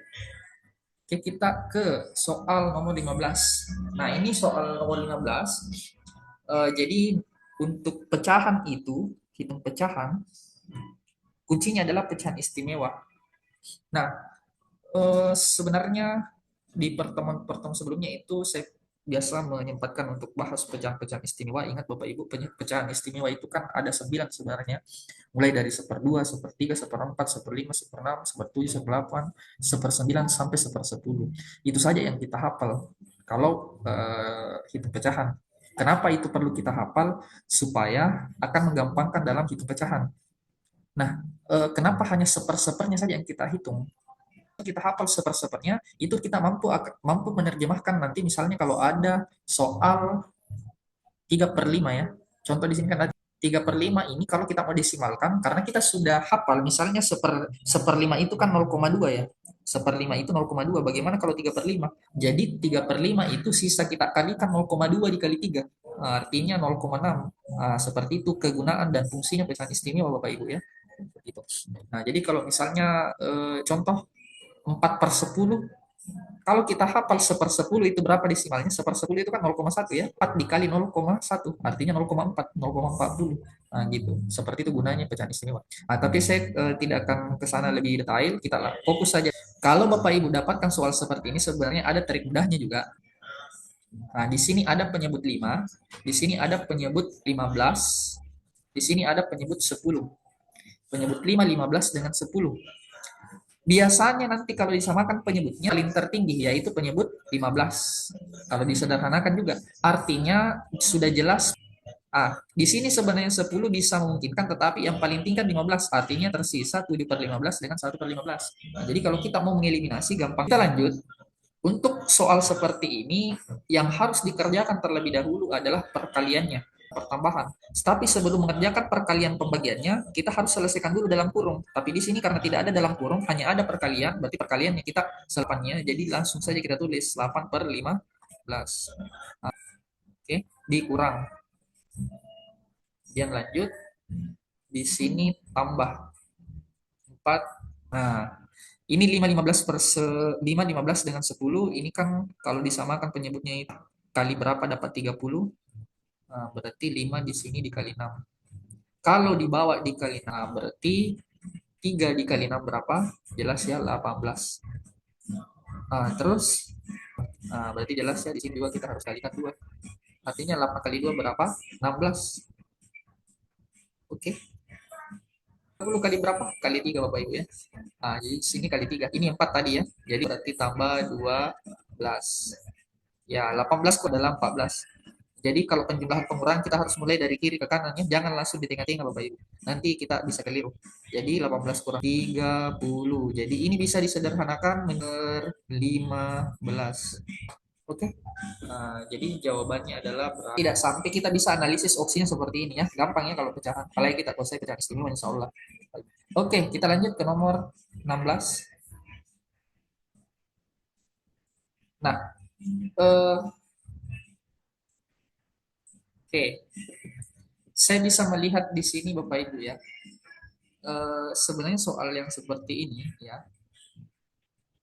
Oke, kita ke soal nomor 15. Nah, ini soal nomor 15. Jadi untuk pecahan itu, hitung pecahan, kuncinya adalah pecahan istimewa. Nah, sebenarnya di pertemuan-pertemuan sebelumnya itu saya biasa menyempatkan untuk bahas pecahan-pecahan istimewa. Ingat Bapak Ibu, pecahan istimewa itu kan ada 9 sebenarnya. Mulai dari 1/2, 1/3, 1/4, 1/5, 1/6, 1/7, 1/8, 1/9 sampai 1/10. Itu saja yang kita hafal kalau hitung pecahan. Kenapa itu perlu kita hafal? Supaya akan menggampangkan dalam hitung pecahan. Nah, kenapa hanya seper-sepernya saja yang kita hitung? Kita hafal seper-sepernya, itu kita mampu menerjemahkan nanti misalnya kalau ada soal 3/5 ya. Contoh di sini kan ada 3/5 ini kalau kita mau desimalkan, karena kita sudah hafal, misalnya seperlima itu kan 0,2 ya. Seperlima itu 0,2. Bagaimana kalau 3/5? Jadi 3/5 itu sisa kita kalikan 0,2 dikali 3. Artinya 0,6. Seperti itu kegunaan dan fungsinya pecahan istimewa Bapak Ibu ya. Gitu. Nah, jadi kalau misalnya contoh 4/10, kalau kita hafal 1/10 itu berapa desimalnya? 1/10 itu kan 0,1 ya. 4 dikali 0,1 artinya 0,4, 0,40. Nah, gitu. Seperti itu gunanya pecahan istimewa. Nah, tapi saya tidak akan ke sana lebih detail. Kita fokus saja. Kalau Bapak Ibu dapatkan soal seperti ini, sebenarnya ada trik mudahnya juga. Nah, di sini ada penyebut 5, di sini ada penyebut 15, di sini ada penyebut 10. Penyebut 5, 15 dengan 10. Biasanya nanti kalau disamakan penyebutnya paling tertinggi yaitu penyebut 15. Kalau disederhanakan juga. Artinya sudah jelas. Di sini sebenarnya 10 bisa memungkinkan, tetapi yang paling tingkat 15. Artinya tersisa 7/15 dengan 1/15. Nah, jadi kalau kita mau mengeliminasi gampang. Kita lanjut. Untuk soal seperti ini, yang harus dikerjakan terlebih dahulu adalah perkaliannya, pertambahan. Tapi sebelum mengerjakan perkalian pembagiannya, kita harus selesaikan dulu dalam kurung. Tapi di sini karena tidak ada dalam kurung, hanya ada perkalian, berarti perkaliannya kita selepannya. Jadi langsung saja kita tulis 8/15. Oke, dikurang. Kemudian lanjut, di sini tambah 4. Nah, ini 5 15 dengan 10. Ini kan kalau disamakan penyebutnya itu kali berapa dapat 30. Nah, berarti 5 di sini dikali 6. Kalau dibawa dikali 6 berarti 3 dikali 6 berapa? Jelas ya 18. Terus berarti jelas ya di sini juga kita harus kalikan 2. Artinya 8 kali 2 berapa? 16. Oke. 10 kali berapa? Kali 3 Bapak Ibu ya. Jadi sini kali 3. Ini 4 tadi ya. Jadi berarti tambah 12. Ya, 18 kok adalah 14. Jadi kalau penjumlahan pengurangan kita harus mulai dari kiri ke kanan ya. Jangan langsung di tengah-tengah Bapak Ibu. Nanti kita bisa keliru. Jadi 18 kurang 30. Jadi ini bisa disederhanakan menjadi 15. Oke. Jadi jawabannya adalah berapa? Tidak sampai kita bisa analisis opsinya seperti ini ya. Gampang ya kalau pecahan. Apalagi kita kuasai pecahan istimewa insya Allah. Oke, kita lanjut ke nomor 16. Nah, oke. Saya bisa melihat di sini Bapak Ibu ya. Sebenarnya soal yang seperti ini ya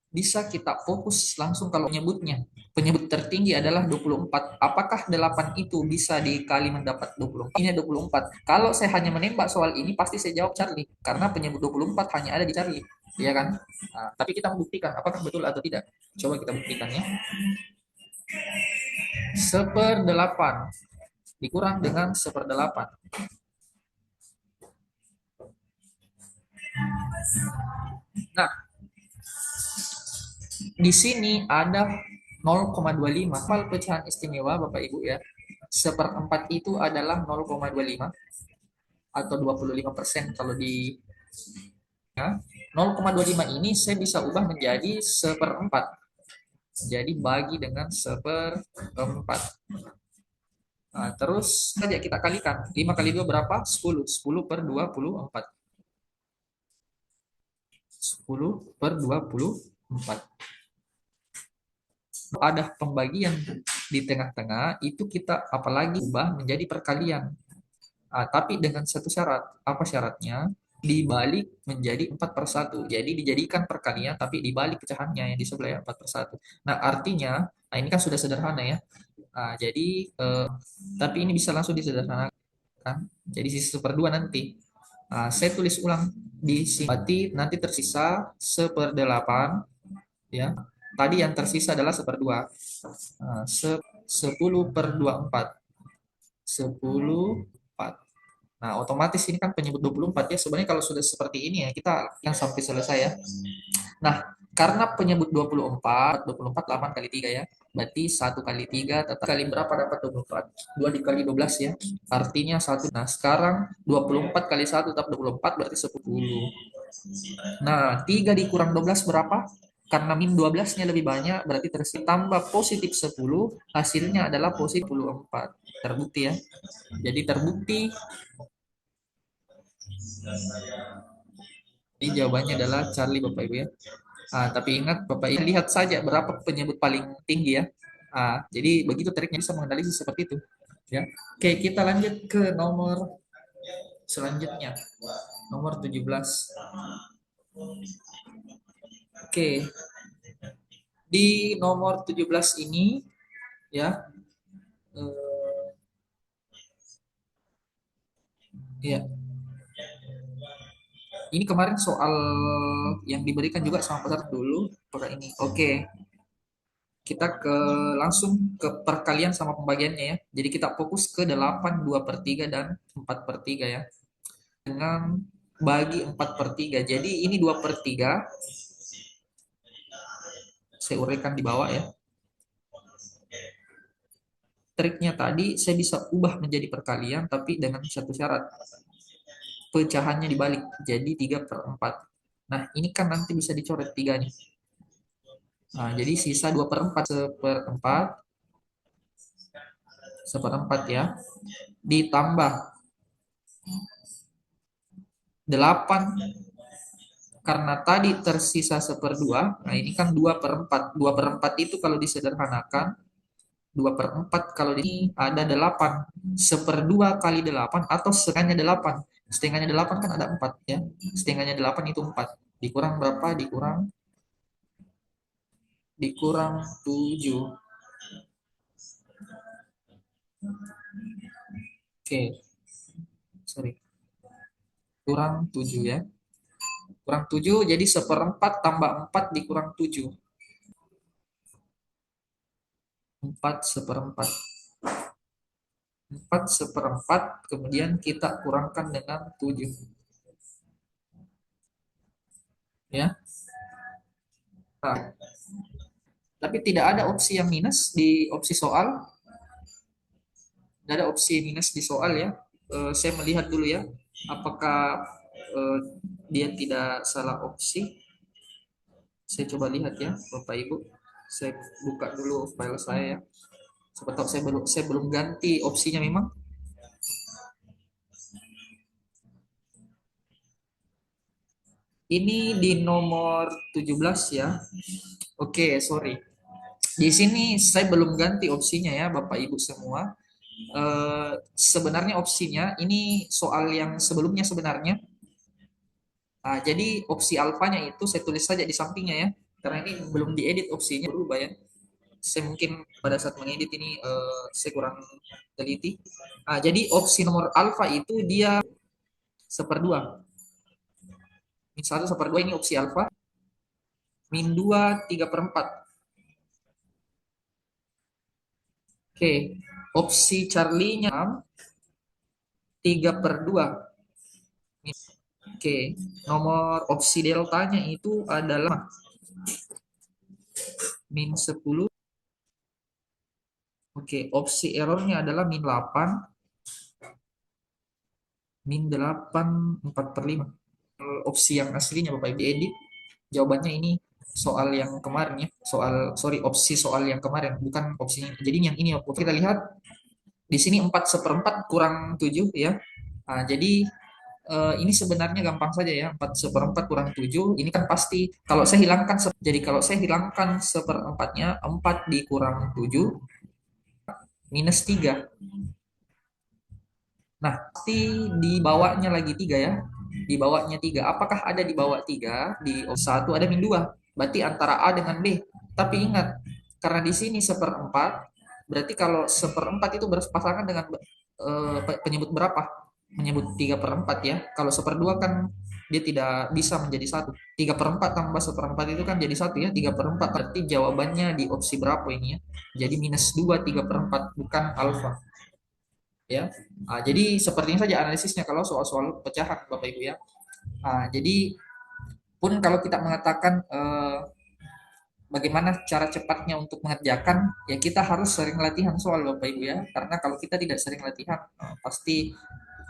bisa kita fokus langsung kalau menyebutnya. Penyebut tertinggi adalah 24. Apakah 8 itu bisa dikali mendapat 24? Ini 24. Kalau saya hanya menembak soal ini, pasti saya jawab Charlie. Karena penyebut 24 hanya ada di Charlie. Iya kan? Tapi kita membuktikan apakah betul atau tidak. Coba kita buktikan ya. 1/8 dikurang dengan 1/8. Nah, di sini ada 0,25. Hal pecahan istimewa Bapak Ibu ya. 1/4 itu adalah 0,25 atau 25% kalau di ya. 0,25 ini saya bisa ubah menjadi 1/4. Jadi bagi dengan 1/4. Terus saja kita kalikan. 5 kali 2 berapa? 10. 10/24. 10/24. Ada pembagian di tengah-tengah, itu kita apalagi ubah menjadi perkalian. Tapi dengan satu syarat. Apa syaratnya? Dibalik menjadi 4/1. Jadi dijadikan perkalian, tapi dibalik pecahannya yang di sebelah ya, 4/1. Nah, artinya, ini kan sudah sederhana ya. Jadi, tapi ini bisa langsung disederhanakan. Jadi sisi 1/2 nanti. Saya tulis ulang di sini. Berarti nanti tersisa 1/8 ya. Tadi yang tersisa adalah 1/2. 10/24. 10/4. Nah, otomatis ini kan penyebut 24 ya. Sebenarnya kalau sudah seperti ini ya, kita yang sampai selesai ya. Nah, karena penyebut 24, 24 8 kali 3 ya. Berarti 1 kali 3 tetap kali berapa dapat 24? 2 dikali 12 ya. Artinya 1. Nah, sekarang 24 kali 1 tetap 24 berarti 10. Nah, 3 dikurang 12 berapa? Karena min 12-nya lebih banyak, berarti tambah positif 10, hasilnya adalah positif 24. Terbukti ya. Jadi terbukti. Ini jawabannya adalah Charlie Bapak Ibu ya. Tapi ingat Bapak Ibu lihat saja berapa penyebut paling tinggi ya. Jadi begitu triknya bisa menganalisis seperti itu. Ya. Oke, kita lanjut ke nomor selanjutnya. Nomor 17. Oke, di nomor 17 ini ya, eh, ya, ini kemarin soal yang diberikan juga sama peserta dulu, apakah ini? Oke, kita langsung ke perkalian sama pembagiannya ya. Jadi kita fokus ke 8 2/3 dan 4/3 ya. Dengan bagi 4/3. Jadi ini 2/3. Saya uraikan di bawah ya. Triknya tadi saya bisa ubah menjadi perkalian tapi dengan satu syarat. Pecahannya dibalik. Jadi 3/4. Nah, ini kan nanti bisa dicoret 3 nih. Nah, jadi sisa 2/4 seperempat seperempat ya. Ditambah 8 karena tadi tersisa seperdua. Nah, ini kan 2/4. 2/4 itu kalau disederhanakan 2/4 kalau ini ada 8. Seperdua kali 8 atau setengahnya 8. Setengahnya 8 kan ada 4 ya. Setengahnya 8 itu 4. Dikurang berapa? Dikurang 7. Oke, sorry. Kurang 7 ya. Kurang 7 jadi seperempat tambah 4 dikurang 7. 4 seperempat. 4 seperempat kemudian kita kurangkan dengan 7 ya. Nah, tapi tidak ada opsi yang minus di opsi soal. Tidak ada opsi minus di soal ya. Saya melihat dulu ya, apakah dia tidak salah opsi. Saya coba lihat ya, Bapak Ibu. Saya buka dulu file saya ya. Siapa tahu saya belum ganti opsinya memang. Ini di nomor 17 ya. Oke, sorry. Di sini saya belum ganti opsinya ya, Bapak Ibu semua. Sebenarnya opsinya ini soal yang sebelumnya sebenarnya. Nah, jadi opsi alfanya itu saya tulis saja di sampingnya ya, karena ini belum diedit opsinya berubah ya. Saya mungkin pada saat mengedit ini saya kurang teliti. Nah, jadi opsi nomor alfa itu dia seperdua. Min 1/2 ini opsi alfa. Min 2 3/4. Oke, opsi Charlie-nya 3/2. Oke, nomor opsi deltanya itu adalah min 10. Oke, opsi errornya adalah min 8. Min 8 4/5. Opsi yang aslinya Bapak Ibu edit, jawabannya ini soal yang kemarin ya. Opsi soal yang kemarin, bukan opsi. Jadi yang ini kita lihat di sini 4 seperempat kurang 7 ya. Nah, jadi ini sebenarnya gampang saja ya, 4 seperempat kurang 7 ini kan pasti kalau saya hilangkan, jadi kalau saya hilangkan seperempatnya, 4 dikurang 7 minus 3. Nah, pasti di bawahnya lagi 3 ya, di bawahnya 3. Apakah ada di bawah 3? Di satu ada min 2, berarti antara A dengan B. Tapi ingat, karena di sini seperempat, berarti kalau seperempat itu berpasangan dengan penyebut berapa? Menyebut 3/4 ya. Kalau seperdua kan dia tidak bisa menjadi satu. 3/4 tambah seperempat itu kan jadi satu ya. 3/4 berarti jawabannya di opsi berapa ini ya? Jadi minus 2 3/4 bukan alfa ya. Jadi seperti ini saja analisisnya kalau soal-soal pecahan Bapak Ibu ya. Jadi pun kalau kita mengatakan bagaimana cara cepatnya untuk mengerjakan, ya kita harus sering latihan soal Bapak Ibu ya. Karena kalau kita tidak sering latihan, pasti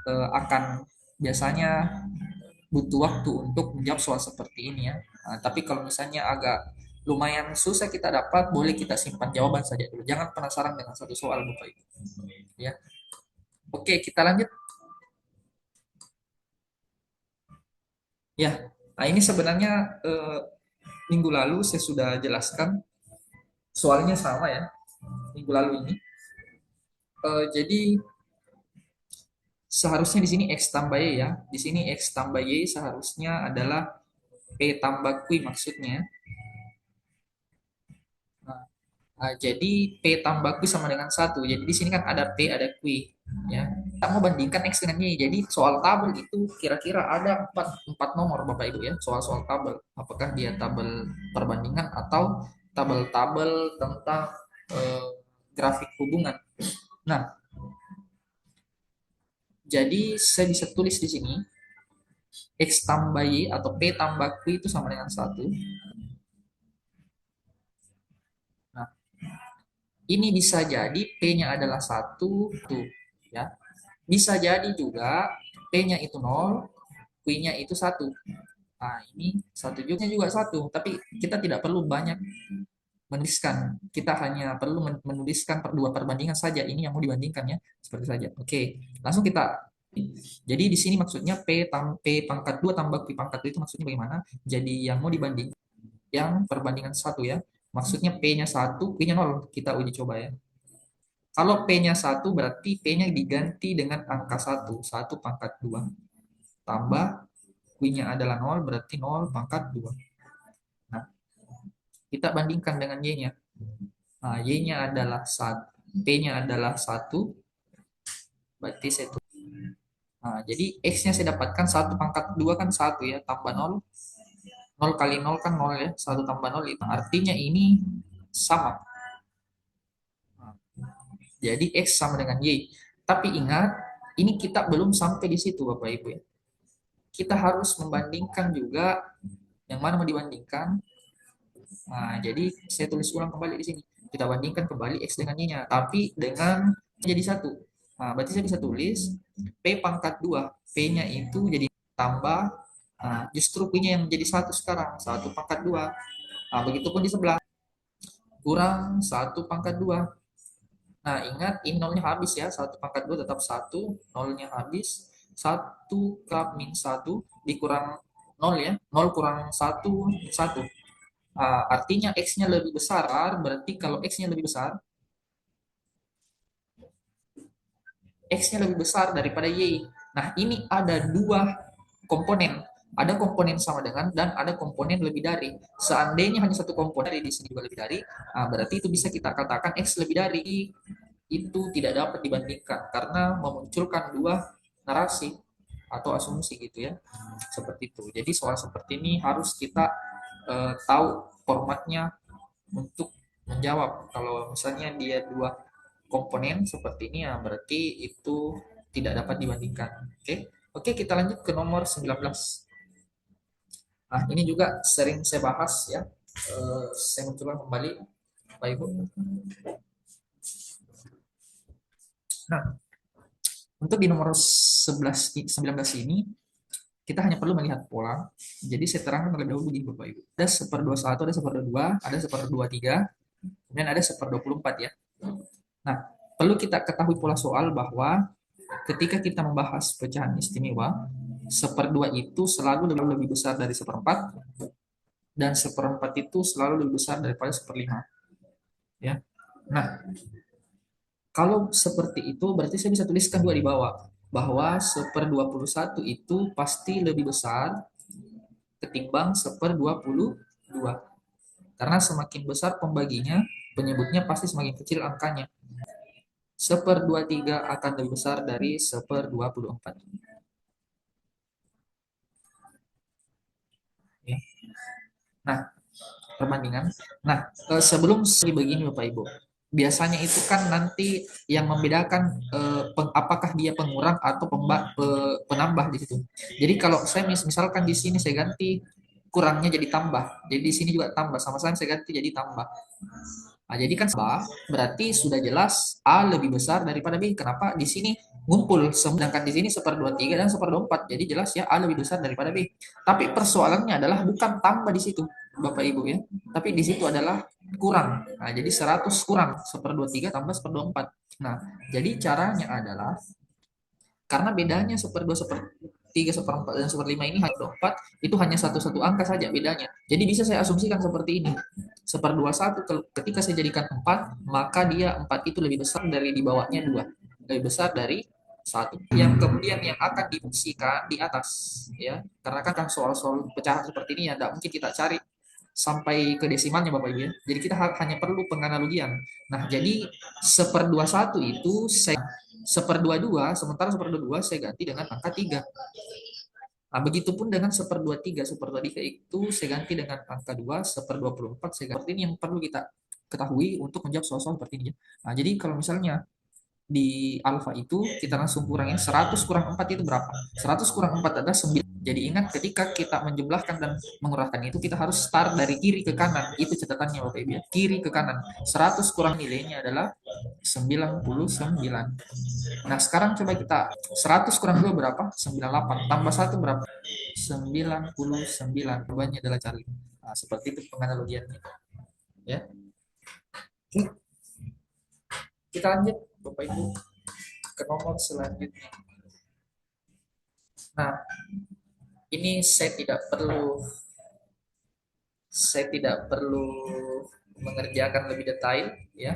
akan biasanya butuh waktu untuk menjawab soal seperti ini ya. Tapi kalau misalnya agak lumayan susah kita dapat, boleh kita simpan jawaban saja dulu. Jangan penasaran dengan satu soal Bapak Ibu. Ya. Oke, kita lanjut. Ya. Nah, ini sebenarnya minggu lalu saya sudah jelaskan, soalnya sama ya. Minggu lalu ini. Jadi seharusnya di sini X tambah Y ya. Di sini X tambah Y seharusnya adalah P tambah Q maksudnya. Nah, jadi P tambah Q sama dengan satu. Jadi di sini kan ada P, ada Q. Ya. Kita mau bandingkan X dengan Y. Jadi soal tabel itu kira-kira ada empat nomor Bapak Ibu ya. Soal-soal tabel. Apakah dia tabel perbandingan atau tabel-tabel tentang eh, grafik hubungan. Nah, jadi saya bisa tulis di sini X tambah Y atau P tambah Q itu sama dengan satu. Nah, ini bisa jadi P-nya adalah satu, tuh, ya. Bisa jadi juga P-nya itu nol, Q-nya itu satu. Nah, ini satu juga satu, tapi kita tidak perlu banyak menuliskan. Kita hanya perlu menuliskan dua perbandingan saja. Ini yang mau dibandingkan ya, seperti saja. Oke, langsung kita. Jadi di sini maksudnya P pangkat 2 tambah Q pangkat 2 itu maksudnya bagaimana? Jadi yang mau dibanding, yang perbandingan satu ya. Maksudnya P-nya satu, Q-nya nol. Kita uji coba ya. Kalau P-nya satu berarti P-nya diganti dengan angka satu, satu pangkat 2. Tambah Q-nya adalah nol berarti nol pangkat 2. Nah, kita bandingkan dengan Y-nya. Nah, Y-nya adalah 1, P-nya adalah satu, berarti saya tulis. Nah, jadi X-nya saya dapatkan 1 pangkat 2 kan satu ya, tambah nol. Nol kali nol kan nol ya, satu tambah nol itu artinya ini sama. Nah, jadi X sama dengan Y. Tapi ingat, ini kita belum sampai di situ Bapak Ibu ya. Kita harus membandingkan juga yang mana mau dibandingkan. Nah, jadi saya tulis ulang kembali di sini. Kita bandingkan kembali X dengan Y-nya, tapi dengan jadi satu. Nah, berarti saya bisa tulis P pangkat 2. P-nya itu jadi tambah, nah, justru Q-nya yang menjadi satu sekarang. Satu pangkat 2. Nah, begitupun di sebelah. Kurang satu pangkat 2. Nah, ingat ini nolnya habis ya. Satu pangkat 2 tetap satu, nolnya habis. Satu min satu dikurang nol ya. Nol kurang satu, satu. Artinya X-nya lebih besar, berarti kalau X-nya lebih besar, X-nya lebih besar daripada Y. Nah, ini ada dua komponen. Ada komponen sama dengan dan ada komponen lebih dari. Seandainya hanya satu komponen di sini juga lebih dari, berarti itu bisa kita katakan X lebih dari. Itu tidak dapat dibandingkan karena memunculkan dua narasi atau asumsi gitu ya. Seperti itu. Jadi soal seperti ini harus kita tahu formatnya untuk menjawab. Kalau misalnya dia dua komponen seperti ini ya berarti itu tidak dapat dibandingkan. Oke. Oke, kita lanjut ke nomor 19. Nah, ini juga sering saya bahas ya. Saya mencoba kembali Pak Ibu. Nah, untuk di nomor 11 19 ini kita hanya perlu melihat pola. Jadi saya terangkan terlebih dahulu di Bapak Ibu. Ada 1/21, ada 1/22, ada 1/23, kemudian ada 1/24 ya. Nah, perlu kita ketahui pola soal bahwa ketika kita membahas pecahan istimewa, 1/2 itu selalu lebih besar dari 1/4 dan 1/4 itu selalu lebih besar daripada 1/5. Ya. Nah, kalau seperti itu berarti saya bisa tuliskan dua di bawah bahwa 1/21 itu pasti lebih besar ketimbang 1/22. Karena semakin besar pembaginya, penyebutnya pasti semakin kecil angkanya. 1/23 akan lebih besar dari 1/24. Ya. Nah, perbandingan. Nah, sebelum begini Bapak Ibu, biasanya itu kan nanti yang membedakan apakah dia pengurang atau penambah di situ. Jadi kalau saya misalkan di sini saya ganti kurangnya jadi tambah, jadi di sini juga tambah, sama-sama saya ganti jadi tambah. Nah, jadi kan berarti sudah jelas A lebih besar daripada B. Kenapa? Di sini ngumpul, sedangkan di sini 1/23 dan 1/24. Jadi jelas ya A lebih besar daripada B. Tapi persoalannya adalah bukan tambah di situ, Bapak Ibu ya. Tapi di situ adalah kurang. Nah, jadi 100 kurang 1/23 tambah 1/24. Nah, jadi caranya adalah karena bedanya 1/2, 1/3, 1/4 dan 1/5 ini hanya 4, itu hanya satu angka saja bedanya. Jadi bisa saya asumsikan seperti ini. 1/21 ketika saya jadikan 4, maka dia 4 itu lebih besar dari di bawahnya 2. Lebih besar dari satu yang kemudian yang akan difungsikan di atas, ya, karena kan soal-soal pecahan seperti ini ya tidak mungkin kita cari sampai ke desimalnya Bapak Ibu ya. Jadi kita hanya perlu penganalogian. Nah, jadi seperdua satu itu saya seperdua dua, sementara seperdua dua saya ganti dengan angka 3. Nah, begitupun dengan seperdua tiga, seperdua tiga itu saya ganti dengan angka 2, seperdua puluh empat saya ganti. Seperti ini yang perlu kita ketahui untuk menjawab soal-soal seperti ini. Nah, jadi kalau misalnya di alfa itu kita langsung kurangin 100 kurang 4 itu berapa? 100 kurang 4 adalah 9. Jadi ingat ketika kita menjumlahkan dan mengurangkan itu kita harus start dari kiri ke kanan. Itu catatannya Bapak Ibu ya. Kiri ke kanan. 100 kurang nilainya adalah 99. Nah, sekarang coba kita 100 kurang 2 berapa? 98. Tambah 1 berapa? 99. Jawabannya adalah Charlie. Nah, seperti itu penganalogiannya. Ya. Kita lanjut Bapak Ibu ke nomor selanjutnya. Nah, ini saya tidak perlu mengerjakan lebih detail ya.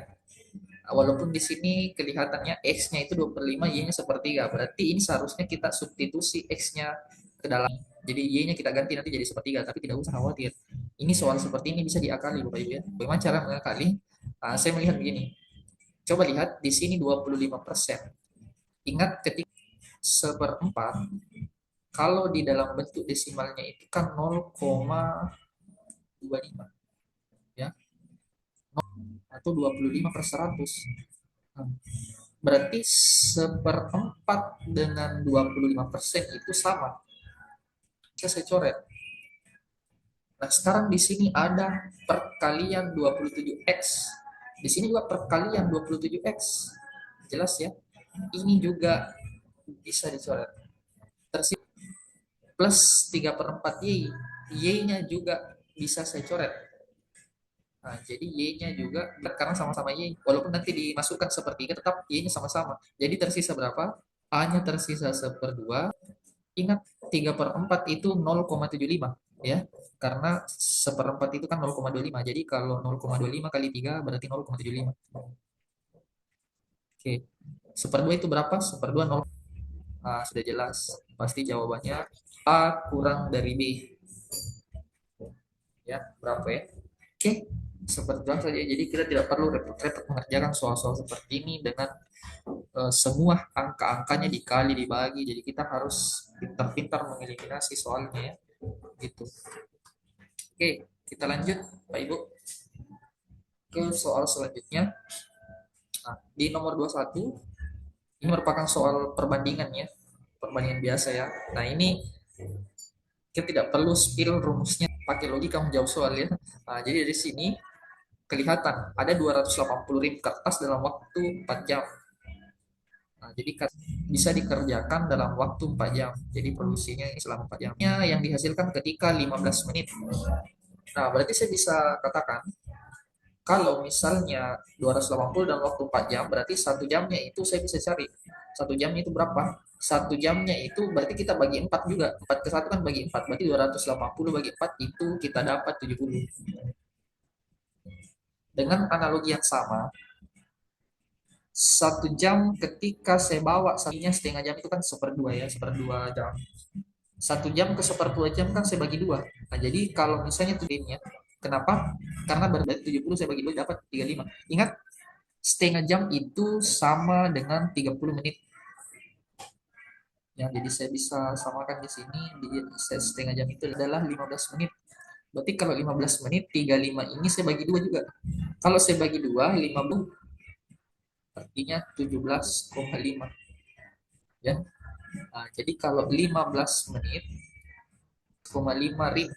Walaupun di sini kelihatannya X-nya itu 25, Y-nya sepertiga. Berarti ini seharusnya kita substitusi X-nya ke dalam. Jadi Y-nya kita ganti nanti jadi sepertiga, tapi tidak usah khawatir. Ini soal seperti ini bisa diakali Bapak Ibu ya. Bagaimana cara mengakali? Nah, saya melihat begini. Coba lihat di sini 25%. Ingat ketika seperempat, kalau di dalam bentuk desimalnya itu kan 0,25 ya, atau 25/100. Nah, berarti seperempat dengan 25% itu sama. Bisa saya coret. Nah, sekarang di sini ada perkalian 27x. Di sini juga perkalian 27x. Jelas ya? Ini juga bisa dicoret. Tersisa plus 3/4 Y. Y-nya juga bisa saya coret. Nah, jadi Y-nya juga, karena sama-sama Y, walaupun nanti dimasukkan sepertiga, tetap Y-nya sama-sama. Jadi tersisa berapa? A-nya tersisa seperdua. Ingat, 3/4 itu 0,75. Ya, karena seperempat itu kan 0,25. Jadi kalau 0,25 kali 3 berarti 0,75. Oke, seperdua itu berapa? Seperdua 0. Nah, sudah jelas. Pasti jawabannya A kurang dari B. Ya, berapa ya? Oke, seperti itu saja. Jadi kita tidak perlu repot-repot mengerjakan soal-soal seperti ini dengan semua angka-angkanya dikali dibagi. Jadi kita harus pintar-pintar mengeliminasi soalnya ya. Gitu. Oke, kita lanjut Pak Ibu ke soal selanjutnya. Nah, di nomor 21 ini merupakan soal perbandingan ya. Perbandingan biasa ya. Nah, ini kita tidak perlu spill rumusnya, pakai logika menjawab soal ya. Nah, jadi dari sini kelihatan ada 280 rim kertas dalam waktu 4 jam. Nah, jadi bisa dikerjakan dalam waktu 4 jam. Jadi produksinya selama 4 jam. Yang dihasilkan ketika 15 menit. Nah, berarti saya bisa katakan kalau misalnya 280 dalam waktu 4 jam, berarti 1 jamnya itu saya bisa cari. 1 jamnya itu berapa? 1 jamnya itu berarti kita bagi 4 juga. 4 ke 1 kan bagi 4. Berarti 280 bagi 4 itu kita dapat 70. Dengan analogi yang sama, 1 jam ketika saya bawa satunya setengah jam itu kan seperdua ya, seperdua jam. 1 jam ke seperdua jam kan saya bagi dua. Nah, jadi kalau misalnya tujuannya, kenapa? Karena berarti 70 saya bagi dua dapat 35. Ingat, setengah jam itu sama dengan 30 menit. Ya, jadi saya bisa samakan di sini, di setengah jam itu adalah 15 menit. Berarti kalau 15 menit, 35 ini saya bagi dua juga. Kalau saya bagi dua, 50 artinya 17,5. Ya. Nah, jadi kalau 15 menit, 0,5 ring.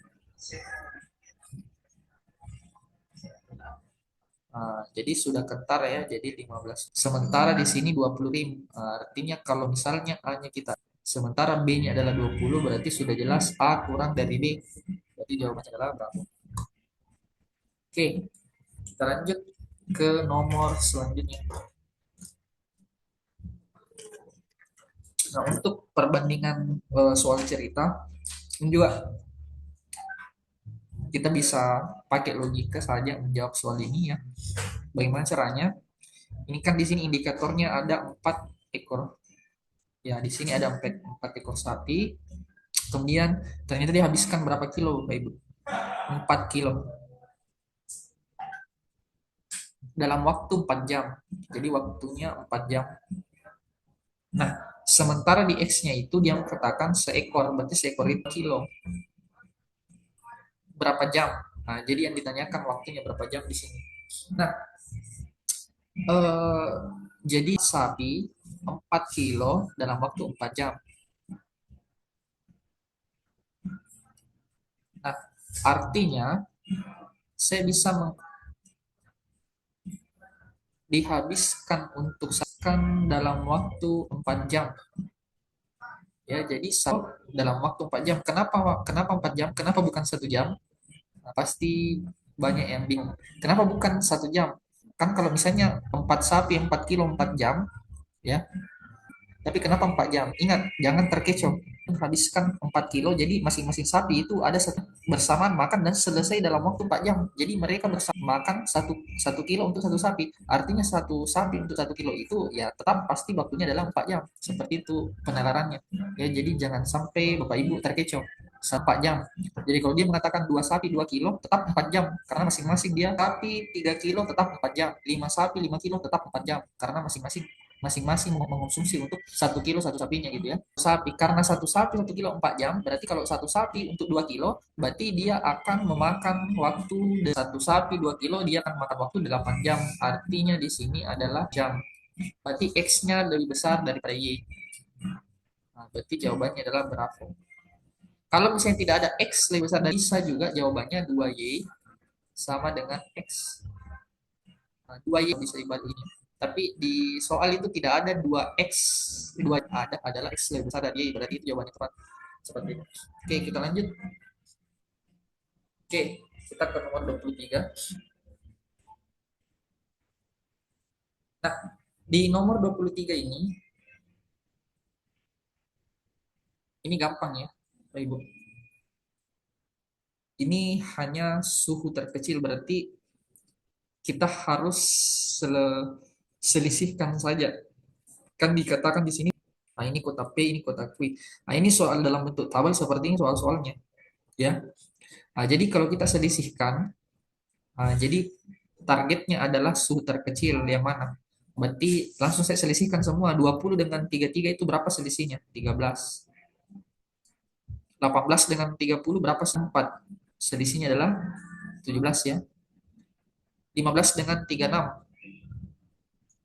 Nah, jadi sudah kentar ya, jadi 15. Sementara di sini 20 rim. Nah, artinya kalau misalnya A-nya kita, sementara B-nya adalah 20, berarti sudah jelas A kurang dari B. Berarti jawabannya adalah berapa? Oke, kita lanjut ke nomor selanjutnya. Nah, untuk perbandingan soal cerita, ini juga kita bisa pakai logika saja menjawab soal ini ya. Bagaimana caranya? Ini kan di sini indikatornya ada 4 ekor. Ya, di sini ada 4 ekor sapi. Kemudian ternyata dihabiskan berapa kilo, Bapak Ibu? 4 kilo dalam waktu 4 jam. Jadi waktunya 4 jam. Nah, sementara di X-nya itu dia mengatakan seekor, berarti seekor itu kilo. Berapa jam? Nah, jadi yang ditanyakan waktunya berapa jam di sini. Nah, eh, jadi sapi 4 kilo dalam waktu 4 jam. Nah, artinya saya bisa dihabiskan untuk sakan dalam waktu 4 jam. Ya, jadi dalam waktu 4 jam. Kenapa 4 jam? Kenapa bukan 1 jam? Nah, pasti banyak yang bingung. Kenapa bukan 1 jam? Kan kalau misalnya 4 sapi 4 kilo 4 jam, ya. Tapi kenapa 4 jam? Ingat, jangan terkecoh. Habiskan 4 kilo, jadi masing-masing sapi itu ada bersamaan makan dan selesai dalam waktu 4 jam. Jadi mereka bersama makan satu kilo untuk satu sapi. Artinya satu sapi untuk 1 kilo itu ya tetap pasti waktunya adalah 4 jam. Seperti itu penalarannya. Ya, jadi jangan sampai Bapak Ibu terkecoh. 4 jam. Jadi kalau dia mengatakan 2 sapi 2 kilo tetap 4 jam karena masing-masing dia sapi 3 kilo tetap 4 jam, 5 sapi 5 kilo tetap 4 jam karena masing-masing mengonsumsi untuk 1 kilo satu sapinya gitu ya. Sapi karena satu sapi 1 kilo 4 jam, berarti kalau satu sapi untuk 2 kilo, berarti dia akan memakan waktu satu sapi 2 kilo dia akan makan waktu 8 jam. Artinya di sini adalah jam. Berarti X-nya lebih besar daripada Y. Nah, berarti jawabannya adalah berapa? Kalau misalnya tidak ada X lebih besar dari bisa juga jawabannya 2Y sama dengan X. Nah, 2Y bisa dibalik ini. Tapi di soal itu tidak ada 2X. 2 ada adalah X lebih besar dari Y. Berarti itu jawabannya tepat. Seperti itu. Oke, kita lanjut. Oke, kita ke nomor 23. Nah, di nomor 23 ini gampang ya, Bapak Ibu. Ini hanya suhu terkecil, berarti kita harus selisihkan saja. Kan dikatakan di sini, nah ini kota P, ini kota Q. Nah, ini soal dalam bentuk tabel seperti ini soal-soalnya, ya. Nah, jadi kalau kita selisihkan, nah, jadi targetnya adalah suhu terkecil yang mana? Berarti langsung saya selisihkan semua. 20 dengan 33 itu berapa selisihnya? 13. 18 dengan 30 berapa? 4. Selisihnya adalah 17 ya. 15 dengan 36.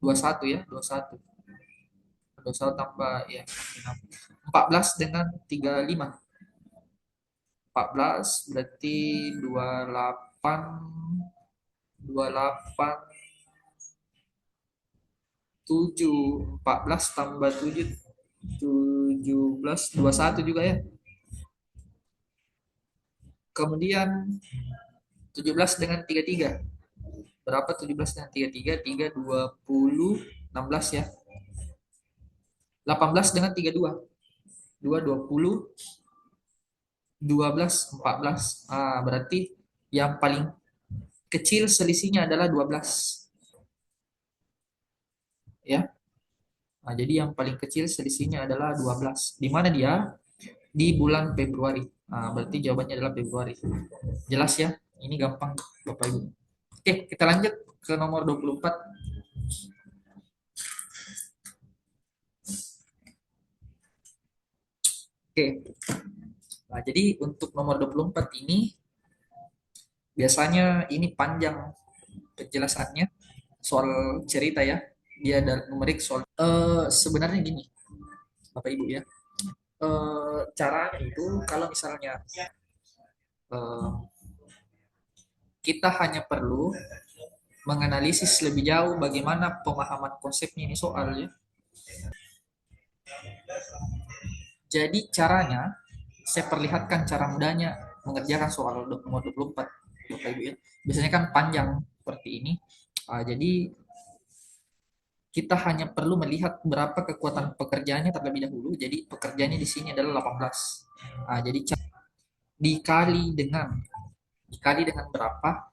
21 ya, 21. 21 tambah ya 6. 14 dengan 35. 14 berarti 28 28 7 14 tambah 7 17 21 juga ya. Kemudian 17 dengan 33. Berapa 17 dengan 33? 3 20 16 ya. 18 dengan 32. 2 20 12 14. Ah, berarti yang paling kecil selisihnya adalah 12. Ya. Nah, jadi yang paling kecil selisihnya adalah 12. Di mana dia? Di bulan Februari. Nah, berarti jawabannya adalah Februari. Jelas ya? Ini gampang, Bapak Ibu. Oke, kita lanjut ke nomor 24. Oke. Nah, jadi untuk nomor 24 ini biasanya ini panjang penjelasannya soal cerita ya. Dia ada numerik soal sebenarnya gini, Bapak Ibu ya. Caranya itu kalau misalnya eh, kita hanya perlu menganalisis lebih jauh bagaimana pemahaman konsepnya ini soalnya. Jadi caranya saya perlihatkan cara mudahnya mengerjakan soal nomor 24 Bapak Ibu ya. Biasanya kan panjang seperti ini. Jadi kita hanya perlu melihat berapa kekuatan pekerjaannya terlebih dahulu. Jadi pekerjaannya di sini adalah 18. Jadi dikali dengan berapa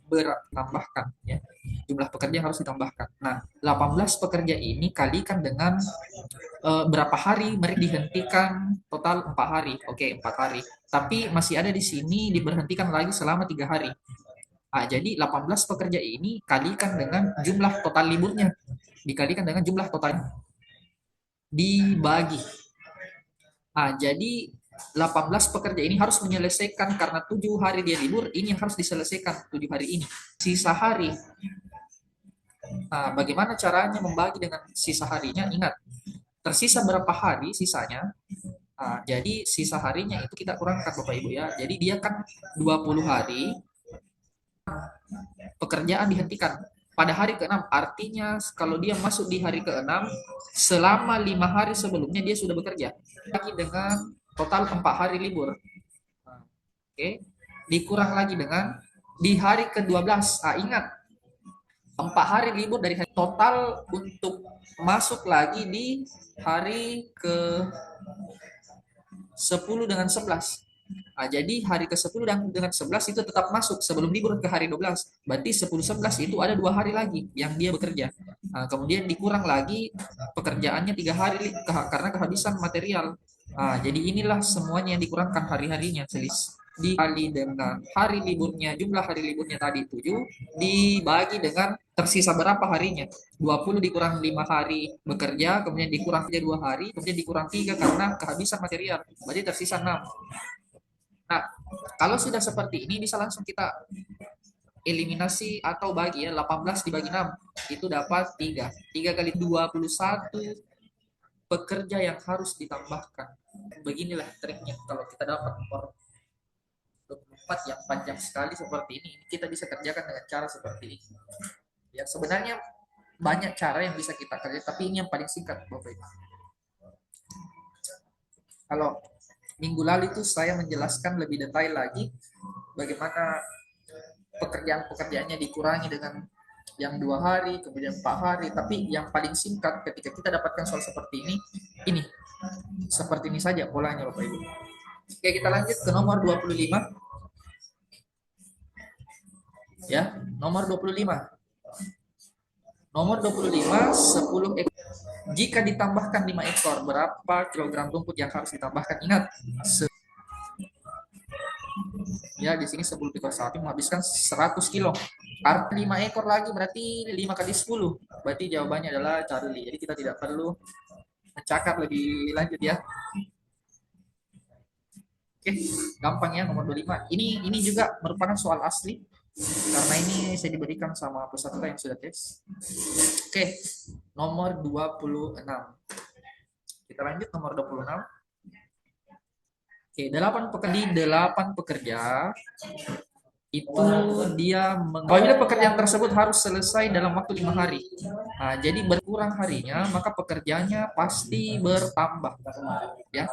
bertambahkan ya. Jumlah pekerja yang harus ditambahkan. Nah, 18 pekerja ini kalikan dengan berapa hari mereka dihentikan total 4 hari. Oke, 4 hari. Tapi masih ada di sini diberhentikan lagi selama 3 hari. Jadi 18 pekerja ini kalikan dengan jumlah total liburnya, dikalikan dengan jumlah total dibagi. Jadi 18 pekerja ini harus menyelesaikan karena 7 hari dia libur, ini yang harus diselesaikan 7 hari ini. Sisa hari, bagaimana caranya membagi dengan sisa harinya? Ingat, tersisa berapa hari sisanya. Jadi sisa harinya itu kita kurangkan Bapak Ibu ya. Jadi dia kan 20 hari pekerjaan dihentikan pada hari ke-6. Artinya kalau dia masuk di hari ke-6, selama 5 hari sebelumnya dia sudah bekerja. Lagi dengan total 4 hari libur. Oke, dikurang lagi dengan di hari ke-12. Ingat, 4 hari libur dari hari total untuk masuk lagi di hari ke-10 dengan 11. Jadi hari ke-10 dan dengan 11 itu tetap masuk sebelum libur ke hari 12. Berarti 10-11 itu ada 2 hari lagi yang dia bekerja. Kemudian dikurang lagi pekerjaannya 3 hari karena kehabisan material. Jadi inilah semuanya yang dikurangkan hari-harinya selis. Dikali dengan hari liburnya, jumlah hari liburnya tadi 7, dibagi dengan tersisa berapa harinya. 20 dikurang 5 hari bekerja, kemudian dikurang 2 hari, kemudian dikurang 3 karena kehabisan material. Berarti tersisa 6. Nah, kalau sudah seperti ini bisa langsung kita eliminasi atau bagi ya, 18 dibagi 6 itu dapat 3. 3 kali 21 pekerja yang harus ditambahkan. Beginilah triknya kalau kita dapat nomor 24 yang panjang sekali seperti ini, kita bisa kerjakan dengan cara seperti ini. Ya, sebenarnya banyak cara yang bisa kita kerjakan, tapi ini yang paling singkat Bapak Ibu. Kalau minggu lalu itu saya menjelaskan lebih detail lagi bagaimana pekerjaan-pekerjaannya dikurangi dengan yang 2 hari, kemudian 4 hari. Tapi yang paling singkat ketika kita dapatkan soal seperti ini seperti ini saja polanya Bapak Ibu. Oke, kita lanjut ke nomor 25. Ya, nomor 25. Nomor 25, 10 ekor. Jika ditambahkan 5 ekor, berapa kilogram rumput yang harus ditambahkan? Ingat, ya di sini 10 ekor sapi menghabiskan 100 kilo. Arti 5 ekor lagi berarti 5 kali 10. Berarti jawabannya adalah Charlie. Jadi kita tidak perlu mencakap lebih lanjut ya. Oke, gampang ya nomor 25. Ini juga merupakan soal asli karena ini saya diberikan sama peserta yang sudah tes. Oke, nomor 26. Kita lanjut nomor 26. Oke, 8 pekerja itu dia apabila pekerjaan tersebut harus selesai dalam waktu 5 hari. Jadi berkurang harinya, maka pekerjaannya pasti bertambah. Ya,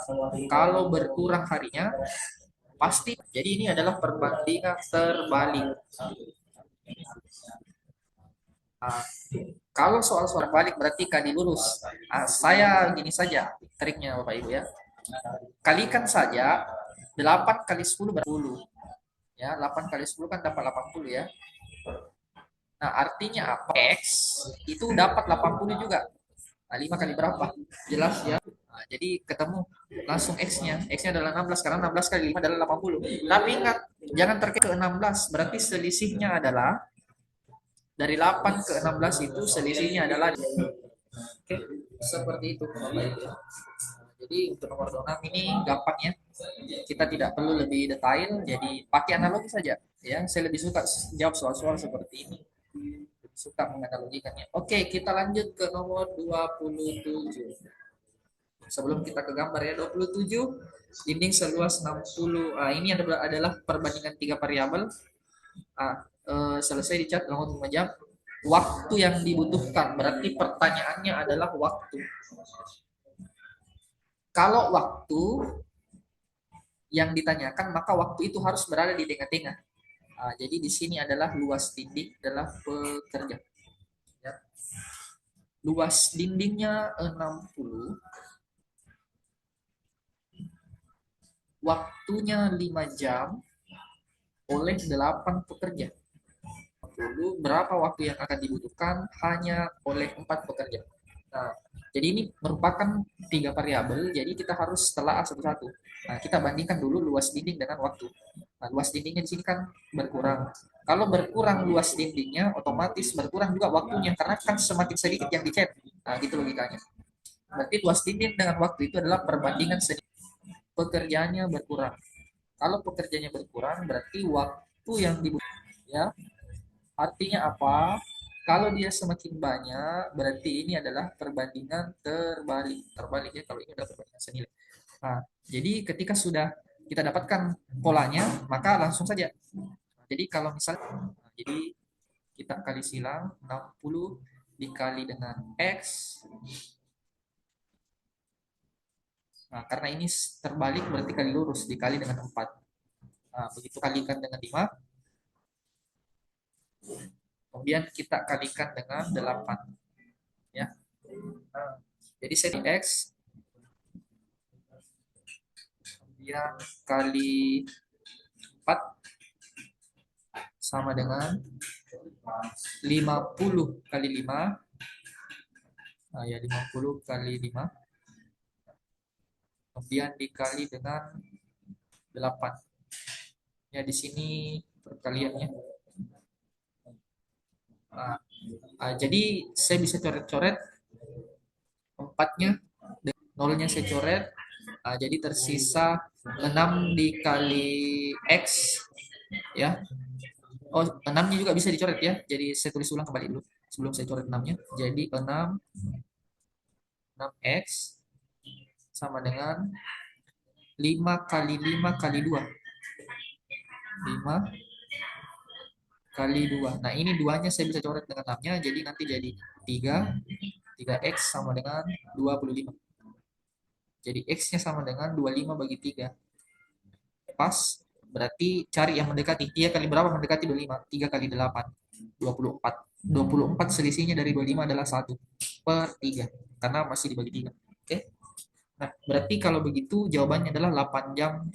kalau berkurang harinya pasti. Jadi ini adalah perbandingan terbalik. Kalau soal-soal balik berarti kali lurus. Saya gini saja triknya Bapak Ibu ya. Kalikan saja 8 kali 10 berapa? Ya, 8 kali 10 kan dapat 80 ya. Nah, artinya apa? X itu dapat 80 juga. 5 kali berapa? Jelas ya. Jadi ketemu langsung X-nya. X-nya adalah 16 karena 16 kali 5 adalah 80. Tapi ingat, jangan terkait ke 16. Berarti selisihnya adalah dari 8 ke 16 itu selisihnya adalah oke, seperti itu Bapak Ibu. Jadi untuk nomor 26 ini gampang ya. Kita tidak perlu lebih detail, jadi pakai analogi saja. Ya, saya lebih suka jawab soal-soal seperti ini. Lebih suka menganalogikannya. Oke, kita lanjut ke nomor 27. Sebelum kita ke gambar ya, 27 dinding seluas 60. Ini adalah perbandingan 3 variabel. Selesai dicat dalam waktu 5 jam. Waktu yang dibutuhkan, berarti pertanyaannya adalah waktu. Kalau waktu yang ditanyakan, maka waktu itu harus berada di tengah-tengah. Jadi di sini adalah luas dinding adalah pekerja. Ya. Luas dindingnya 60. Waktunya 5 jam oleh 8 pekerja. Berapa waktu yang akan dibutuhkan hanya oleh 4 pekerja. Nah, Jadi ini merupakan 3 variabel, jadi kita harus telaah satu-satu. Nah, kita bandingkan dulu luas dinding dengan waktu. Nah, luas dindingnya di sini kan berkurang. Kalau berkurang luas dindingnya, otomatis berkurang juga waktunya, karena kan semakin sedikit yang dicat. Nah, gitu logikanya. Berarti luas dinding dengan waktu itu adalah perbandingan sedikit. Pekerjaannya berkurang. Kalau pekerjaannya berkurang, berarti waktu yang dibutuhkan, ya. Artinya apa? Kalau dia semakin banyak, berarti ini adalah perbandingan terbalik. Terbalik ya, kalau ini adalah perbandingan senilai. Nah, jadi ketika sudah kita dapatkan polanya, maka langsung saja. Jadi kalau misalnya, jadi kita kali silang 60 dikali dengan X. Nah, karena ini terbalik berarti kali lurus dikali dengan 4. Nah, begitu kalikan dengan 5, kemudian kita kalikan dengan 8. Ya. Nah, jadi saya di X kemudian kali 4 sama dengan 50 kali 5. Nah, ya 50 kali 5. Kemudian dikali dengan 8. Ya di sini perkaliannya. Nah, jadi saya bisa coret-coret 4-nya, nolnya saya coret. Nah, jadi tersisa 6 dikali X, ya. Oh, 6-nya juga bisa dicoret ya. Jadi saya tulis ulang kembali dulu sebelum saya coret 6-nya. Jadi 6x sama dengan 5 kali 5 kali 2. 5 kali 2. Nah, ini duanya saya bisa coret dengan 6-nya, jadi nanti jadi 3x sama dengan 25. Jadi x-nya sama dengan 25 bagi 3. Pas, berarti cari yang mendekati. 3 kali berapa mendekati 25? 3 kali 8, 24. 24 selisihnya dari 25 adalah 1 per 3, karena masih dibagi 3. Oke? Nah, berarti kalau begitu jawabannya adalah 8 jam,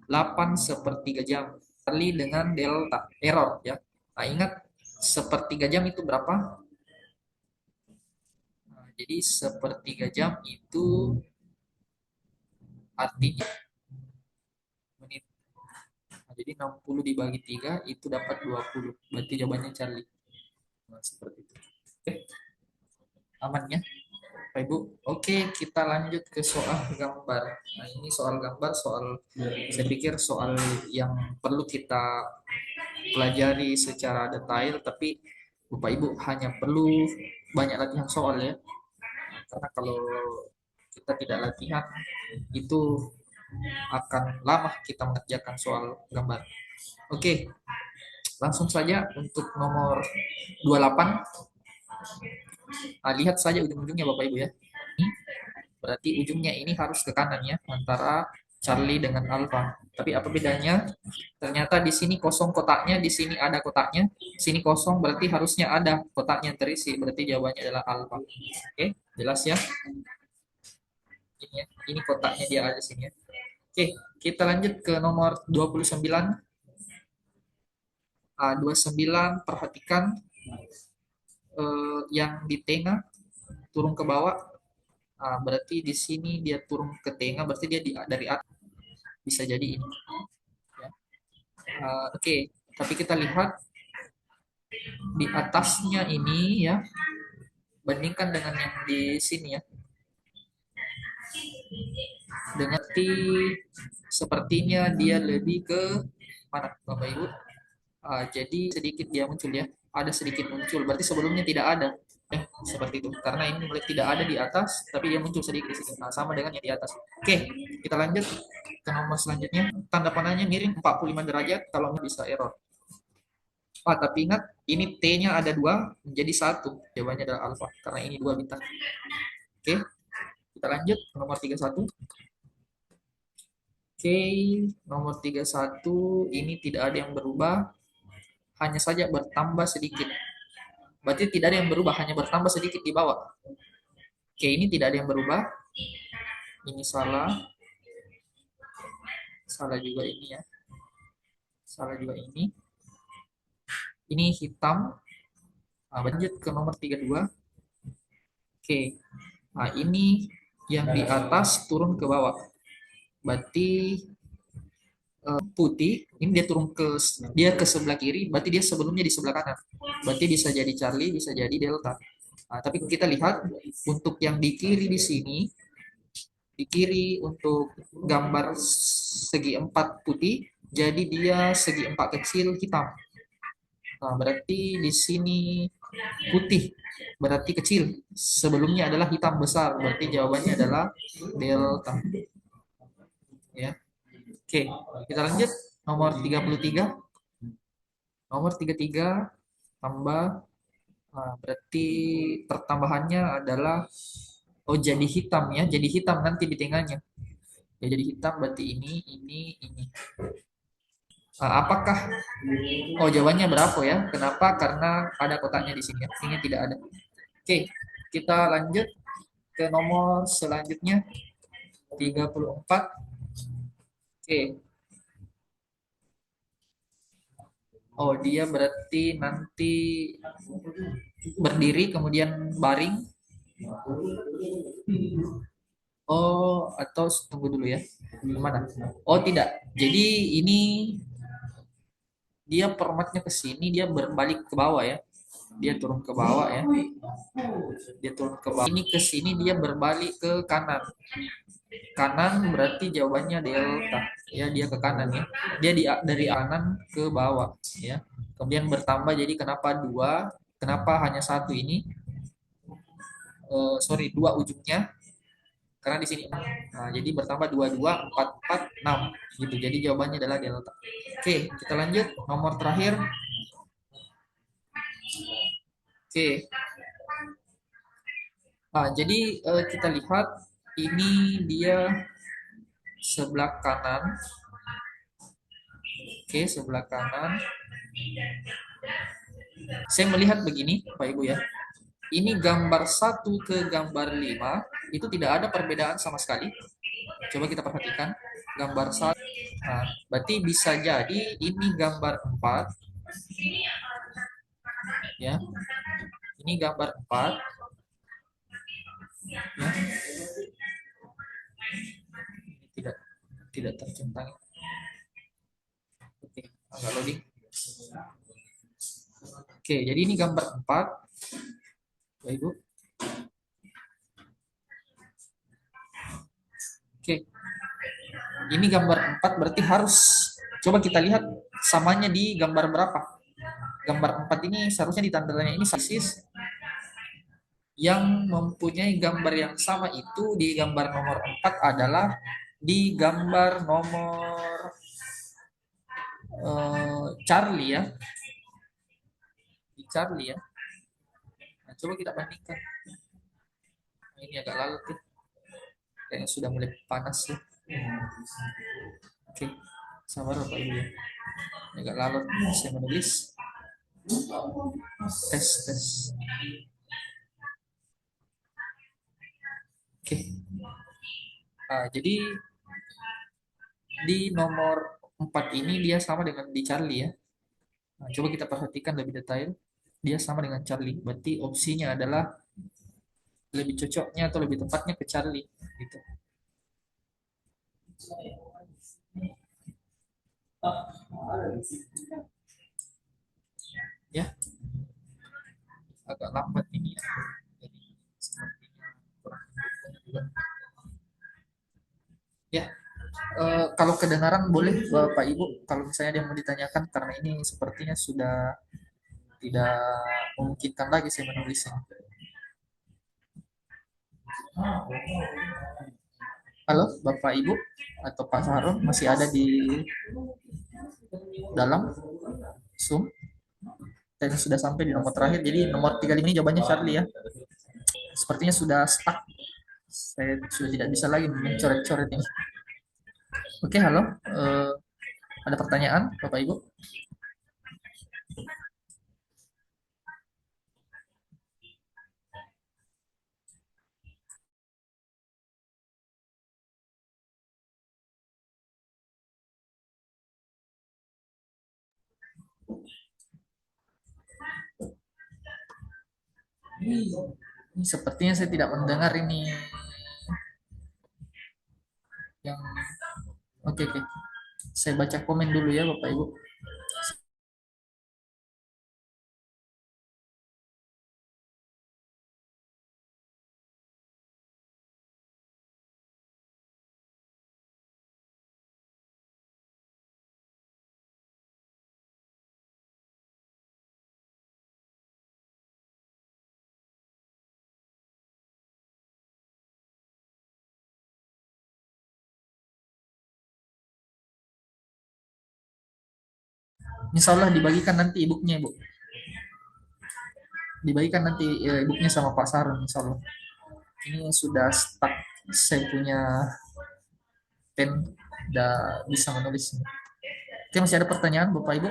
8 sepertiga jam kali dengan delta error ya. Nah, ingat sepertiga jam itu berapa? Nah, jadi sepertiga jam itu artinya menit. Nah, jadi 60 dibagi 3 itu dapat 20. Berarti jawabannya Charlie. Nah, seperti itu. Oke, aman ya? Bapak Ibu. Oke, kita lanjut ke soal gambar. Nah, ini soal gambar, saya pikir soal yang perlu kita pelajari secara detail, tapi Bapak Ibu hanya perlu banyak latihan soal ya. Karena kalau kita tidak latihan, itu akan lama kita mengerjakan soal gambar. Oke, langsung saja untuk nomor 28. Nah, lihat saja ujung-ujungnya Bapak Ibu ya. Berarti ujungnya ini harus ke kanan ya, antara Charlie dengan Alpha. Tapi apa bedanya? Ternyata di sini kosong kotaknya, di sini ada kotaknya. Sini kosong berarti harusnya ada kotaknya terisi. Berarti jawabannya adalah Alpha. Oke, jelas ya? Ini ya, ini kotaknya dia ada di sini ya. Oke, kita lanjut ke nomor 29. 29 perhatikan yang di tengah turun ke bawah. Berarti di sini dia turun ke tengah, berarti dia dari atas. Bisa jadi ini. Ya. Oke, tapi kita lihat di atasnya ini ya, bandingkan dengan yang di sini ya. Dengan sepertinya dia lebih ke mana Bapak Ibu? Jadi sedikit dia muncul ya, ada sedikit muncul. Berarti sebelumnya tidak ada. Seperti itu. Karena ini mulai tidak ada di atas, tapi dia muncul sedikit di sini. Nah, sama dengan yang di atas. Oke, kita lanjut ke nomor selanjutnya. Tanda panahnya miring 45 derajat, kalau bisa error. Tapi ingat, ini T-nya ada 2, menjadi 1. Jawabannya adalah alfa, karena ini 2 bintang. Oke, kita lanjut ke nomor 31. Oke, nomor 31 ini tidak ada yang berubah, hanya saja bertambah sedikit. Berarti tidak ada yang berubah, hanya bertambah sedikit di bawah. Oke, ini tidak ada yang berubah. Ini salah. Salah juga ini ya. Salah juga ini. Ini hitam. Lanjut ke nomor 32. Oke. Nah, ini yang di atas turun ke bawah. Berarti putih, ini dia ke sebelah kiri, berarti dia sebelumnya di sebelah kanan. Berarti bisa jadi Charlie, bisa jadi Delta. Nah, tapi kita lihat untuk yang di kiri di sini, di kiri untuk gambar segi empat putih, jadi dia segi empat kecil hitam. Nah, berarti di sini putih, berarti kecil. Sebelumnya adalah hitam besar, berarti jawabannya adalah delta. Ya. Oke, kita lanjut. Nomor 33. Nomor 33 tambah, nah, berarti pertambahannya adalah, oh jadi hitam ya, jadi hitam nanti di tengahnya. Ya jadi hitam berarti ini. Apakah, oh jawabannya berapa ya? Kenapa? Karena ada kotaknya di sini ya. Ini tidak ada. Oke, kita lanjut ke nomor selanjutnya 34. Oke. Oh, dia berarti nanti berdiri kemudian baring. Oh, atau tunggu dulu ya. Gimana? Oh, tidak. Jadi ini dia formatnya ke sini, dia berbalik ke bawah ya. Dia turun ke bawah ya. Dia turun ke bawah. Ini ke sini dia berbalik ke kanan. Kanan berarti jawabannya delta. Ya, dia ke kanan ya. Dia dari kanan ke bawah ya. Kemudian bertambah, jadi kenapa dua? Kenapa hanya satu ini? Sorry, dua ujungnya. Karena di sini 6. Nah, jadi bertambah 22, 4, 6 gitu. Jadi jawabannya adalah delta. Oke, kita lanjut nomor terakhir. Oke. Nah, jadi kita lihat ini dia sebelah kanan. Oke, sebelah kanan. Saya melihat begini, Pak Ibu ya. Ini gambar 1 ke gambar 5 itu tidak ada perbedaan sama sekali. Coba kita perhatikan gambar 1. Nah, berarti bisa jadi ini gambar 4 ya. Ini gambar 4 ya. Ini tidak tercentang. Oke, agak loading. Oke, jadi ini gambar 4. Baik, Ibu. Oke. Ini gambar 4 berarti harus, coba kita lihat samanya di gambar berapa. Gambar 4 ini seharusnya di tandanya ini sasis yang mempunyai gambar yang sama itu di gambar nomor 4 adalah di gambar nomor Charlie ya. Di Charlie ya. Nah, coba kita bandingkan. Nah, ini agak lalu tuh. Kayaknya sudah mulai panas ya. Oke, sabar Bapak Ibu ya. Ini agak lalu saya menulis. Tes. Oke. Jadi di nomor 4 ini dia sama dengan di Charlie ya. Nah, coba kita perhatikan lebih detail. Dia sama dengan Charlie. Berarti opsinya adalah lebih cocoknya atau lebih tepatnya ke Charlie gitu. Ya, agak lambat ini ya. Jadi sepertinya kurang mendukung juga. Ya, kalau kedengaran boleh Bapak Ibu kalau misalnya ada yang mau ditanyakan, karena ini sepertinya sudah tidak memungkinkan lagi saya menulisnya. Halo Bapak Ibu atau Pak Saharun masih ada di dalam Zoom? Dan sudah sampai di nomor terakhir. Jadi nomor 35 ini jawabannya Charlie ya. Sepertinya sudah stuck. Saya sudah tidak bisa lagi mencoret-coret ini. Oke, halo. Ada pertanyaan, Bapak Ibu? Ini sepertinya saya tidak mendengar ini yang oke oke. Saya baca komen dulu ya Bapak Ibu. Insya Allah dibagikan nanti ibunya Ibu. Dibagikan nanti ibunya sama Pak Sarun Insya Allah. Ini sudah stuck. Saya punya pen udah bisa menulis. Oke, masih ada pertanyaan Bapak Ibu?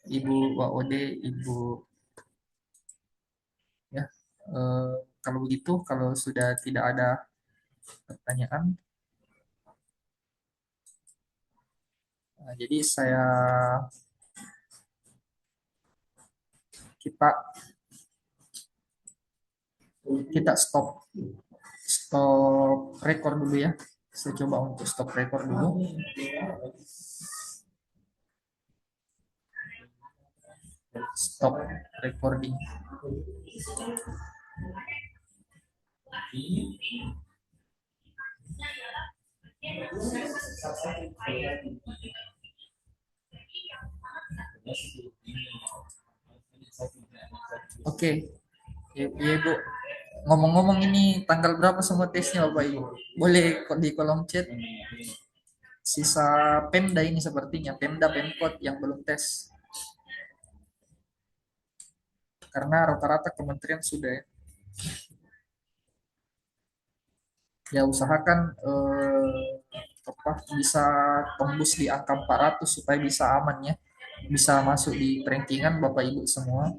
Ibu Ode, Ibu ya. Eh, kalau begitu, kalau sudah tidak ada pertanyaan, jadi kita kita stop record dulu ya. Saya coba untuk stop record dulu. Stop recording. Oke, ya, ya Bu. Ngomong-ngomong ini tanggal berapa semua tesnya Bapak Ibu? Boleh kok di kolom chat. Sisa Pemda ini sepertinya, Pemda Pemkot yang belum tes. Karena rata-rata kementerian sudah ya. Ya usahakan apa, bisa tembus di angka 400 supaya bisa aman ya. Bisa masuk di rankingan Bapak Ibu semua.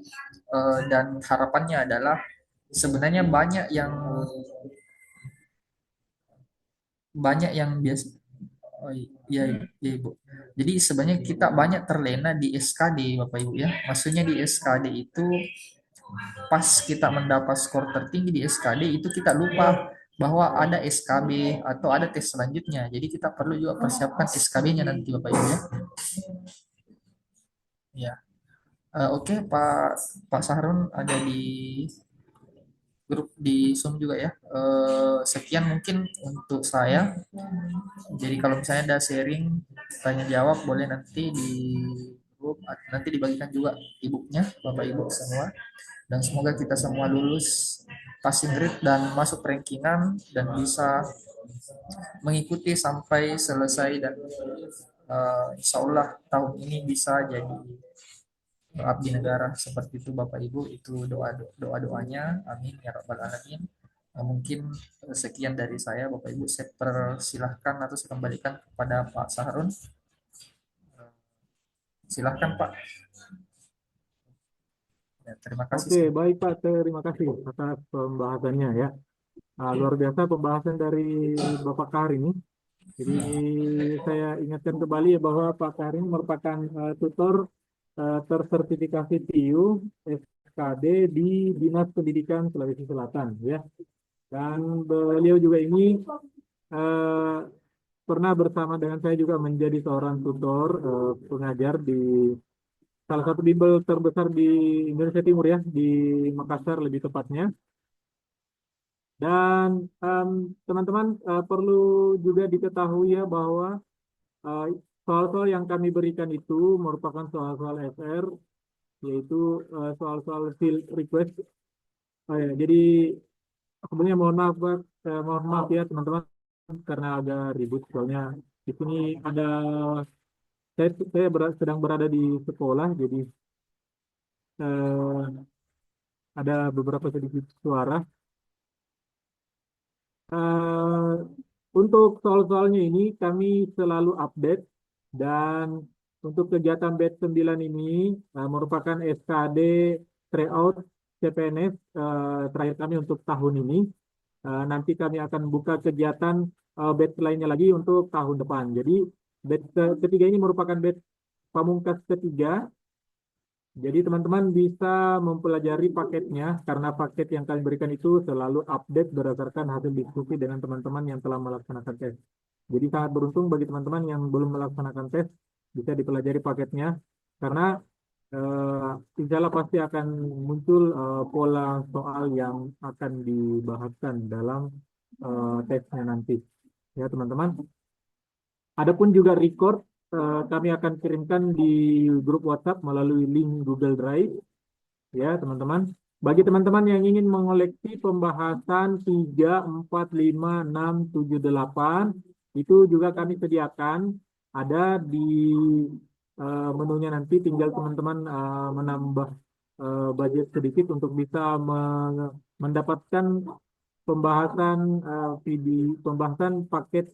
Dan harapannya adalah sebenarnya banyak yang biasa. Oh iya, iya Ibu. Jadi sebenarnya kita banyak terlena di SKD Bapak Ibu ya. Maksudnya di SKD itu pas kita mendapat skor tertinggi di SKD itu kita lupa bahwa ada SKB atau ada tes selanjutnya. Jadi kita perlu juga persiapkan SKB-nya nanti Bapak Ibu ya. Ya. Oke Pak Pak Sahrun ada di grup di Zoom juga ya. Sekian mungkin untuk saya. Jadi kalau misalnya ada sharing tanya jawab boleh nanti di grup, nanti dibagikan juga ibunya Bapak Ibu semua, dan semoga kita semua lulus passing grade dan masuk rankingan dan bisa mengikuti sampai selesai, dan insya Allah tahun ini bisa jadi abdi negara seperti itu Bapak Ibu. Itu doanya, amin ya rabbal alamin. Mungkin sekian dari saya Bapak Ibu, saya persilahkan atau saya kembalikan kepada Pak Sahrun. Silahkan Pak. Ya, terima kasih Oke, semua. baik Pak, terima kasih atas pembahasannya ya. Luar biasa pembahasan dari Bapak Kahar ini. Jadi saya ingatkan kembali ya bahwa Pak Kahar ini merupakan tutor tersertifikasi TIU SKD di Dinas Pendidikan Sulawesi Selatan ya. Dan beliau juga ini eh, pernah bersama dengan saya juga menjadi seorang tutor pengajar di salah satu bimbel terbesar di Indonesia Timur ya, di Makassar lebih tepatnya. Dan teman-teman perlu juga diketahui ya bahwa eh, soal-soal yang kami berikan itu merupakan soal-soal SR, yaitu soal-soal field request. Ya, jadi sebelumnya mohon maaf, Pak. Mohon maaf ya teman-teman karena agak ribut soalnya di sini ada sedang berada di sekolah, jadi eh, ada beberapa sedikit suara. Eh, untuk soal-soalnya ini kami selalu update, dan untuk kegiatan batch 9 ini merupakan SKD tryout CPNS terakhir kami untuk tahun ini. Nanti kami akan buka kegiatan batch lainnya lagi untuk tahun depan. Jadi batch ketiga ini merupakan batch pamungkas ketiga Jadi teman-teman bisa mempelajari paketnya karena paket yang kami berikan itu selalu update berdasarkan hasil diskusi dengan teman-teman yang telah melaksanakan tes. Jadi sangat beruntung bagi teman-teman yang belum melaksanakan tes bisa dipelajari paketnya karena insya Allah pasti akan muncul pola soal yang akan dibahaskan dalam tesnya nanti. Ya teman-teman. Adapun juga record kami akan kirimkan di grup WhatsApp melalui link Google Drive ya teman-teman. Bagi teman-teman yang ingin mengoleksi pembahasan 3, 4, 5, 6, 7, 8 itu juga kami sediakan ada di menunya nanti tinggal teman-teman menambah budget sedikit untuk bisa mendapatkan pembahasan pembahasan paket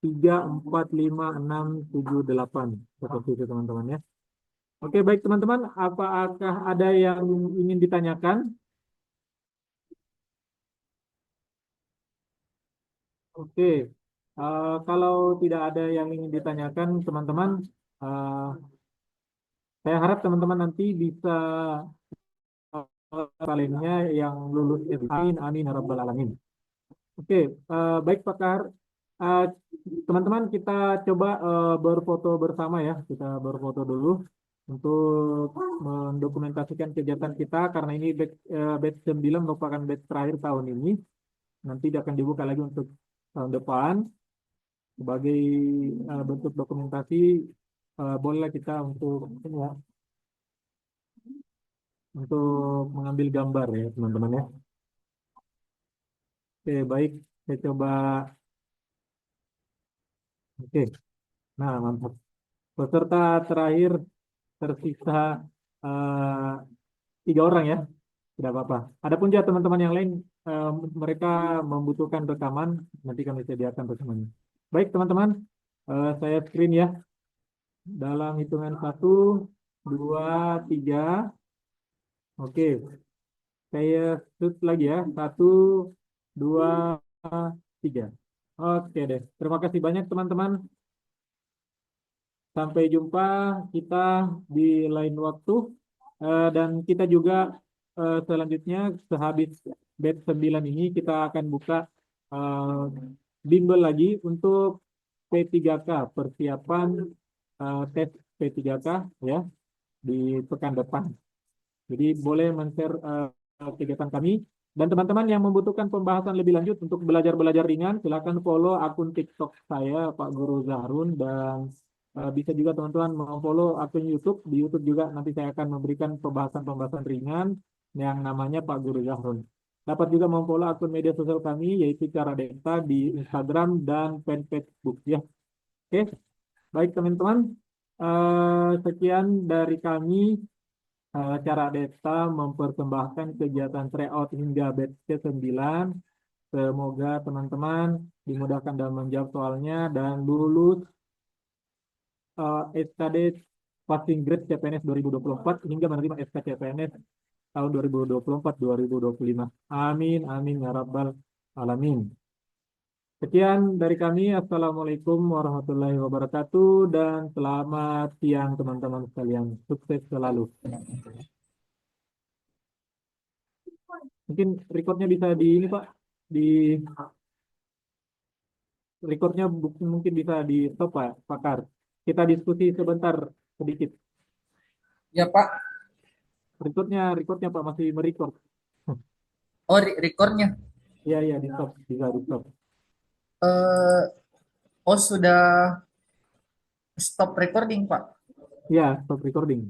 3, 4, 5, 6, 7, 8 seperti itu teman-teman ya. Oke, baik teman-teman, apakah ada yang ingin ditanyakan? Oke, kalau tidak ada yang ingin ditanyakan, teman-teman, eh, saya harap teman-teman nanti bisa lainnya yang lulus. Amin, amin, ya rabbal alamin. Oke, baik Pak Kahar. Eh, teman-teman, kita coba berfoto bersama ya. Kita berfoto dulu untuk mendokumentasikan kegiatan kita karena ini batch 9 merupakan batch terakhir tahun ini. Nanti akan dibuka lagi untuk tahun depan sebagai bentuk dokumentasi. Bolehlah kita untuk ya, untuk mengambil gambar ya teman-teman ya. Oke, baik. Saya coba. Oke, nah mantap. Peserta terakhir tersisa eh, 3 orang ya, tidak apa-apa. Adapun juga teman-teman yang lain, eh, mereka membutuhkan rekaman, nanti kami sediakan rekamannya. Baik teman-teman, saya screen ya, dalam hitungan 1, 2, 3. Oke, saya shoot lagi ya, 1, 2, 3. Oke deh, terima kasih banyak teman-teman. Sampai jumpa kita di lain waktu. Dan kita juga selanjutnya sehabis batch 9 ini kita akan buka eh, bimbel lagi untuk P3K, persiapan tes P3K ya di pekan depan. Jadi boleh men-share kegiatan kami. Dan teman-teman yang membutuhkan pembahasan lebih lanjut untuk belajar-belajar ringan, silakan follow akun TikTok saya, Pak Guru Zahrun, dan bisa juga teman-teman follow akun YouTube. Di YouTube juga nanti saya akan memberikan pembahasan-pembahasan ringan yang namanya Pak Guru Zahrun. Dapat juga follow akun media sosial kami, yaitu Cara Data di Instagram dan Facebook. Ya, oke. Baik teman-teman, sekian dari kami. Cara Deta mempersembahkan kegiatan tryout hingga batch ke-9. Semoga teman-teman dimudahkan dalam menjawab soalnya dan lulus SKD Passing Grade CPNS 2024 hingga menerima SK CPNS tahun 2024-2025. Amin, amin, ya Rabbal Alamin. Sekian dari kami. Assalamualaikum warahmatullahi wabarakatuh dan selamat siang teman-teman sekalian. Sukses selalu. Mungkin recordnya bisa di ini Pak, di recordnya mungkin bisa di stop Pak Pakar. Kita diskusi sebentar sedikit. Ya Pak. Recordnya Pak masih merecord. Oh, recordnya. Iya iya di stop, bisa di stop. Eh, oh sudah stop recording Pak. Iya stop recording.